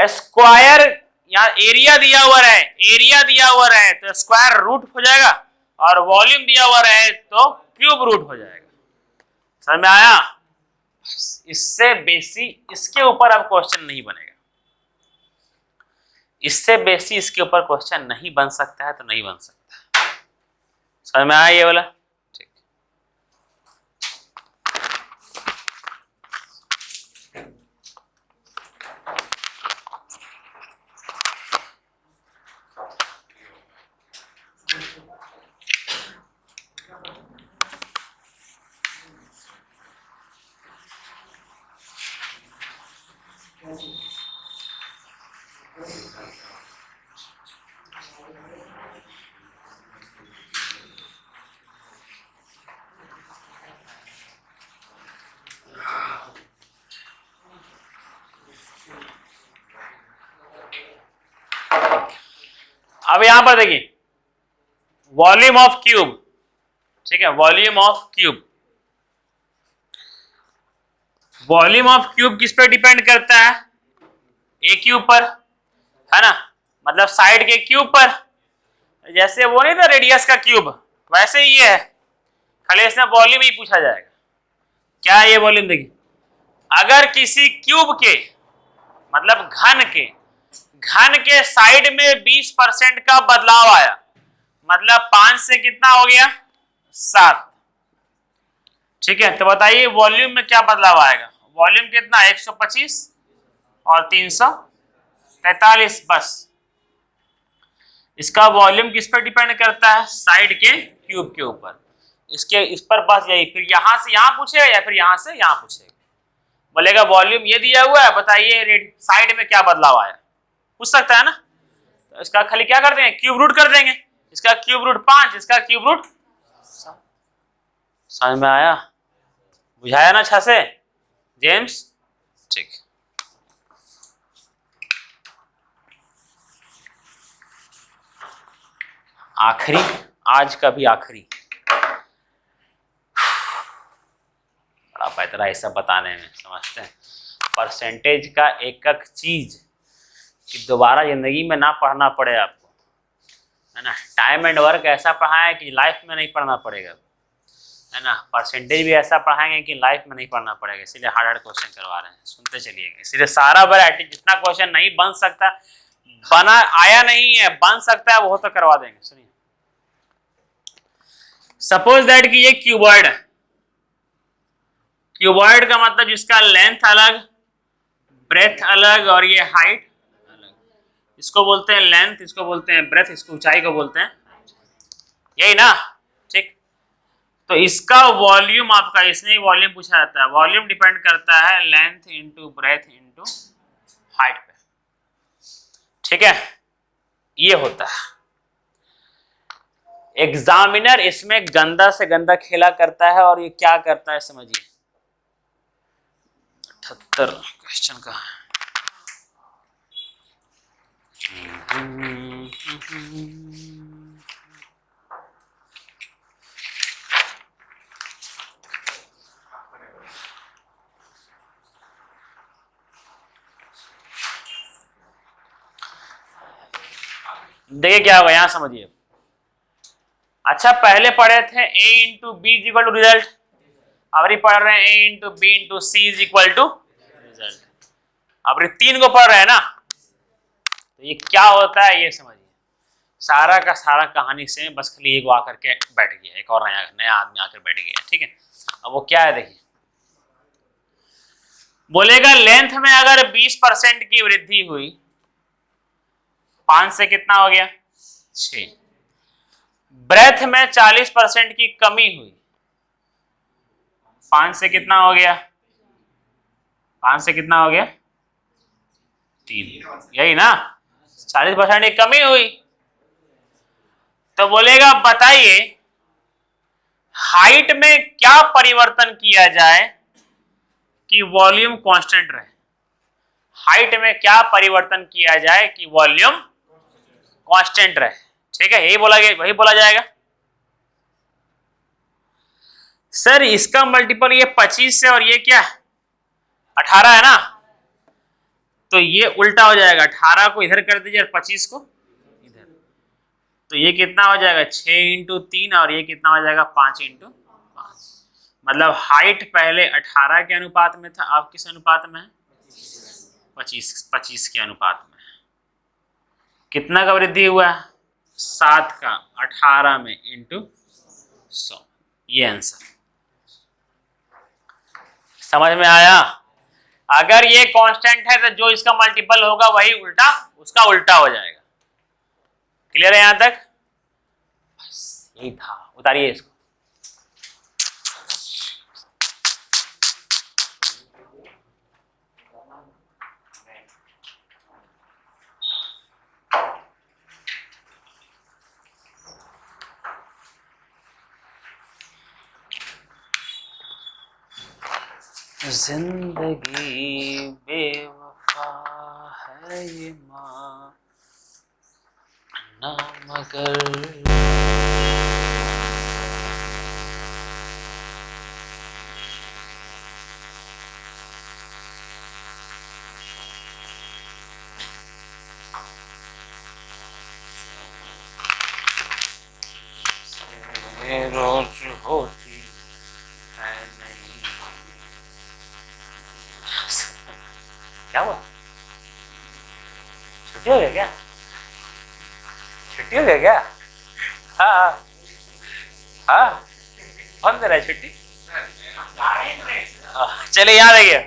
Speaker 1: स्क्वायर, यहाँ एरिया दिया हुआ रहे तो स्क्वायर रूट हो जाएगा, और वॉल्यूम दिया हुआ रहे तो क्यूब रूट हो जाएगा। समझ में आया? इससे बेसी इसके ऊपर अब क्वेश्चन नहीं बनेगा, इससे बेसी इसके ऊपर क्वेश्चन नहीं बन सकता है तो नहीं बन सकता। समझ में आया ये वाला? ठीक। अब यहां पर देखिए वॉल्यूम ऑफ क्यूब, ठीक है, volume of cube. Volume of cube किस पे डिपेंड करता है? ए क्यूब पर, है ना, मतलब साइड के क्यूब पर। जैसे वो नहीं था रेडियस का क्यूब, वैसे ही ये है, खाली इसमें वॉल्यूम ही पूछा जाएगा। क्या है ये वॉल्यूम? देखिए अगर किसी क्यूब के मतलब घन के साइड में 20% का बदलाव आया, मतलब 5 से कितना हो गया? 7। ठीक है, तो बताइए वॉल्यूम में क्या बदलाव आएगा? वॉल्यूम कितना? 125 और 343। बस इसका वॉल्यूम किस पर डिपेंड करता है? साइड के क्यूब के ऊपर। इसके इस पर बस यही, फिर यहां से यहां पूछेगा या फिर यहां से यहां पूछेगा। बोलेगा वॉल्यूम ये दिया हुआ है, बताइए साइड में क्या बदलाव आया, पूछ सकता है ना। तो इसका खाली क्या कर देंगे? क्यूब रूट कर देंगे। इसका क्यूब रूट 5, इसका क्यूब रूट 7। समझ में आया? बुझाया ना अच्छा से जेम्स? ठीक। आखिरी, आज का भी आखिरी, बड़ा पैतरा है सब बताने में, समझते हैं। परसेंटेज का एकक चीज कि दोबारा जिंदगी में ना पढ़ना पड़े आपको, है ना। टाइम एंड वर्क ऐसा पढ़ाएं कि लाइफ में नहीं पढ़ना पड़ेगा, है ना। परसेंटेज भी ऐसा पढ़ाएंगे कि लाइफ में नहीं पढ़ना पड़ेगा, इसलिए हार्ड हार्ड क्वेश्चन करवा रहे हैं, सुनते चलिएगा। इसलिए सारा वैरायटी जितना क्वेश्चन नहीं बन सकता, बना आया नहीं है, बन सकता है, वो तो करवा देंगे। सुनिए, सपोज दैट कि ये क्यूबॉइड है। क्यूबॉइड का मतलब जिसका लेंथ अलग, ब्रेथ अलग और ये हाइट अलग, इसको बोलते हैं लेंथ, इसको बोलते हैं ब्रेथ, इसको ऊंचाई को बोलते हैं, यही ना। ठीक, तो इसका वॉल्यूम आपका, इसमें वॉल्यूम पूछा जाता है। वॉल्यूम डिपेंड करता है length into breadth into height पे। ठीक है, ये होता है। एग्जामिनर इसमें गंदा से गंदा खेला करता है, और ये क्या करता है समझिए। 78 क्वेश्चन का देखिए क्या होगा, यहां समझिए। अच्छा, पहले पढ़े थे a into B is equal to result, अब पढ़ रहे हैं a into B into C is equal to result. अब 3 को पढ़ रहे हैं ना, तो ये क्या होता है ये समझिए। सारा का सारा कहानी से बस खाली एक आकर के बैठ गया, एक और नया आदमी आकर बैठ गया। ठीक है, अब वो क्या है देखिए, बोलेगा लेंथ में अगर 20% की वृद्धि हुई, 5 से कितना हो गया? 6। ब्रेथ में 40% की कमी हुई, 5 से कितना हो गया? 5 से कितना हो गया? 3, यही ना। 40% की कमी हुई, तो बोलेगा बताइए हाइट में क्या परिवर्तन किया जाए कि वॉल्यूम कांस्टेंट रहे। हाइट में क्या परिवर्तन किया जाए कि वॉल्यूम कांस्टेंट रहे। ठीक है, यही बोला गया, वही बोला जाएगा। सर इसका मल्टीपल ये 25 से और ये क्या 18 है ना, तो ये उल्टा हो जाएगा। 18 को इधर कर दीजिए और 25 को इधर, तो ये कितना हो जाएगा? 6 इंटू 3 और ये कितना हो जाएगा? 5 इंटू मतलब हाइट पहले 18 के अनुपात में था, अब किस अनुपात में है? 25 के अनुपात में। कितना का वृद्धि हुआ? 7 का 18 में इंटू 100। ये आंसर समझ में आया? अगर ये कांस्टेंट है तो जो इसका मल्टीपल होगा वही उल्टा उसका उल्टा हो जाएगा। क्लियर है यहां तक? बस यही था। उतारिए इसको। जिंदगी बेवफा है ये माँ ना मगर रोज होती है नहीं। क्या हुआ? छुट्टी हो गया क्या? छुट्टी हो गया क्या? हाँ हाँ, कौन दे रहा है छुट्टी? चलिए यहाँ देखिए।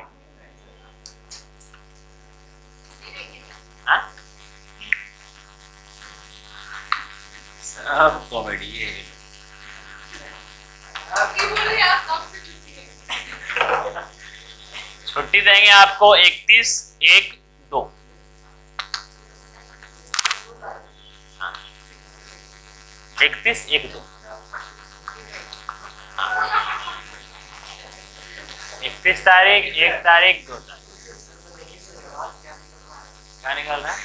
Speaker 1: सब कॉमेडी है। छुट्टी देंगे आपको 31/1/2। 31/1/2। 31 तारीख, 1 तारीख, 2 तारीख। क्या निकाल रहा है?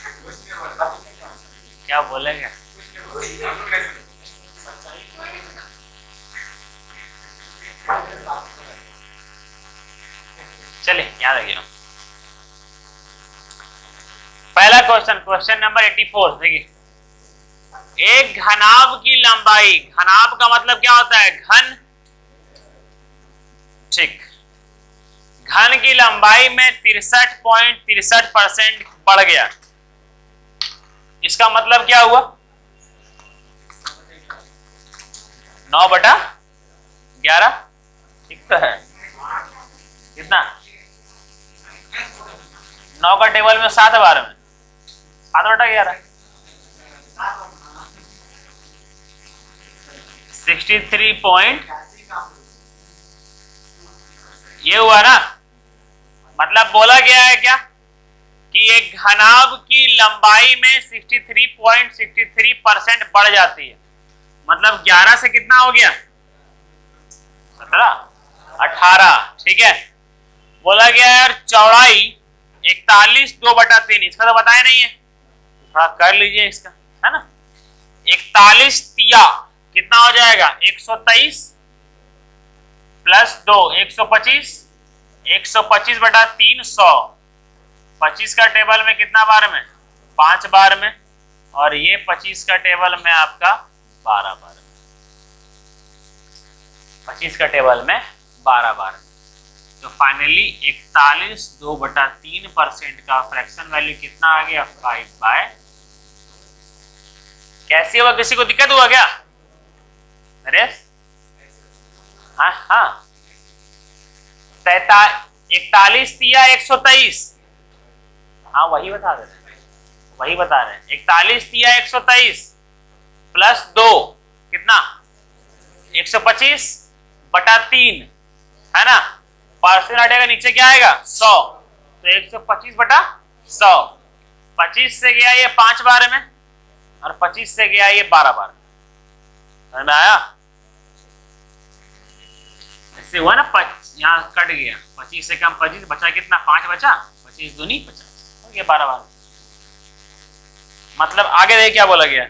Speaker 1: क्या बोलेंगे? चलिए याद रखिए। पहला क्वेश्चन, क्वेश्चन नंबर 84। देखिए, एक घनाभ की लंबाई, घनाभ का मतलब क्या होता है? घन। ठीक, घन की लंबाई में 63.63% बढ़ गया। इसका मतलब क्या हुआ? 9/11। ठीक तो है। कितना? 9 का टेबल में 7 बार में 7/11। 63 ये हुआ ना। मतलब बोला गया है क्या कि एक घनाभ की लंबाई में 63.63% बढ़ जाती है। मतलब 11 से कितना हो गया? 17, 18। ठीक है। बोला गया यार चौड़ाई 41 2/3। इसका तो बताया नहीं है, थोड़ा कर लीजिए इसका, है ना। 41 तिया कितना हो जाएगा? 123 प्लस 2 125। 125/3 100। 25 का टेबल में कितना बार में? 5 बार में। और ये 25 का टेबल में आपका 12 बार में। 25 का टेबल में 12 बार में। तो फाइनली 41 2/3% का फ्रैक्शन वैल्यू कितना आ गया? 5/। कैसे हुआ? किसी को दिक्कत हुआ क्या? नरेश? हाँ हाँ, 41 तिया 123। हाँ वही बता रहे हैं, वही बता रहे हैं। 41 तिया 123 प्लस 2 कितना? 125/3, है ना। परसेंट हटेगा, नीचे क्या आएगा? 100। तो 125/100। 25 से गया ये 5 बार में और 25 से गया ये 12 बार। समझ में आया? इससे हुआ ना, यहाँ कट गया। 25 से कम 25 बचा कितना? 5 बचा। 25 दूनी 50 हो गया 12 बार। मतलब आगे देखिए क्या बोला गया।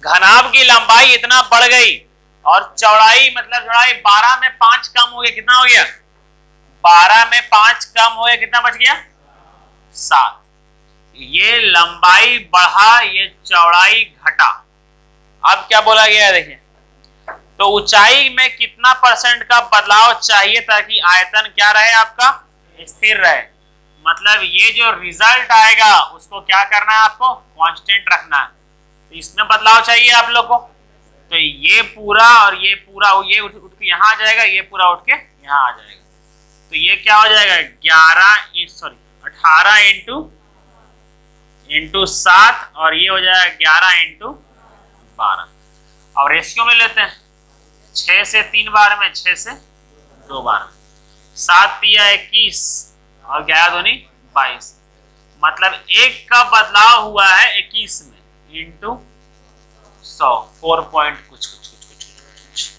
Speaker 1: घनाभ की लंबाई इतना बढ़ गई और चौड़ाई मतलब चौड़ाई 12 में 5 कम हो गया। कितना हो गया? 12 में 5 कम हो गया। कितना बच गया? 7। ये लंबाई बढ़ा, ये चौड़ाई घटा। अब क्या बोला गया है देखिए, तो ऊंचाई में कितना परसेंट का बदलाव चाहिए ताकि आयतन क्या रहे आपका, स्थिर रहे। मतलब ये जो रिजल्ट आएगा उसको क्या करना है आपको, कांस्टेंट रखना है। तो इसमें बदलाव चाहिए आप लोग को, तो ये पूरा और ये पूरा, ये उठ के यहाँ आ जाएगा, ये पूरा उठ के यहाँ आ जाएगा। तो ये क्या हो जाएगा 18 इंटू 7 और ये हो जाएगा 11 इंटू 12। अब रेशियो में लेते हैं, 6 से 3 बार में, 6 से 2 बार में, 7 तिया 21 और 11 दूनी 22। मतलब 1 का बदलाव हुआ है 21 में इंटू 100, 4 पॉइंट कुछ कुछ कुछ कुछ कुछ कुछ।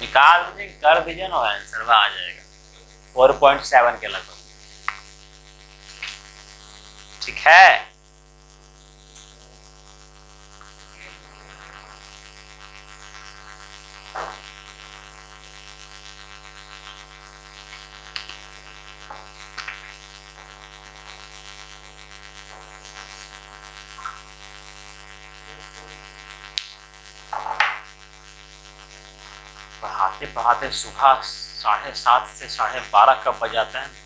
Speaker 1: निकाल दीजिए, कर दीजिए ना, आंसर आ जाएगा 4.7 के लगभग। ठीक है, पढ़ाते पढ़ाते सुबह 7:30 से 12:30 कब बजाते हैं।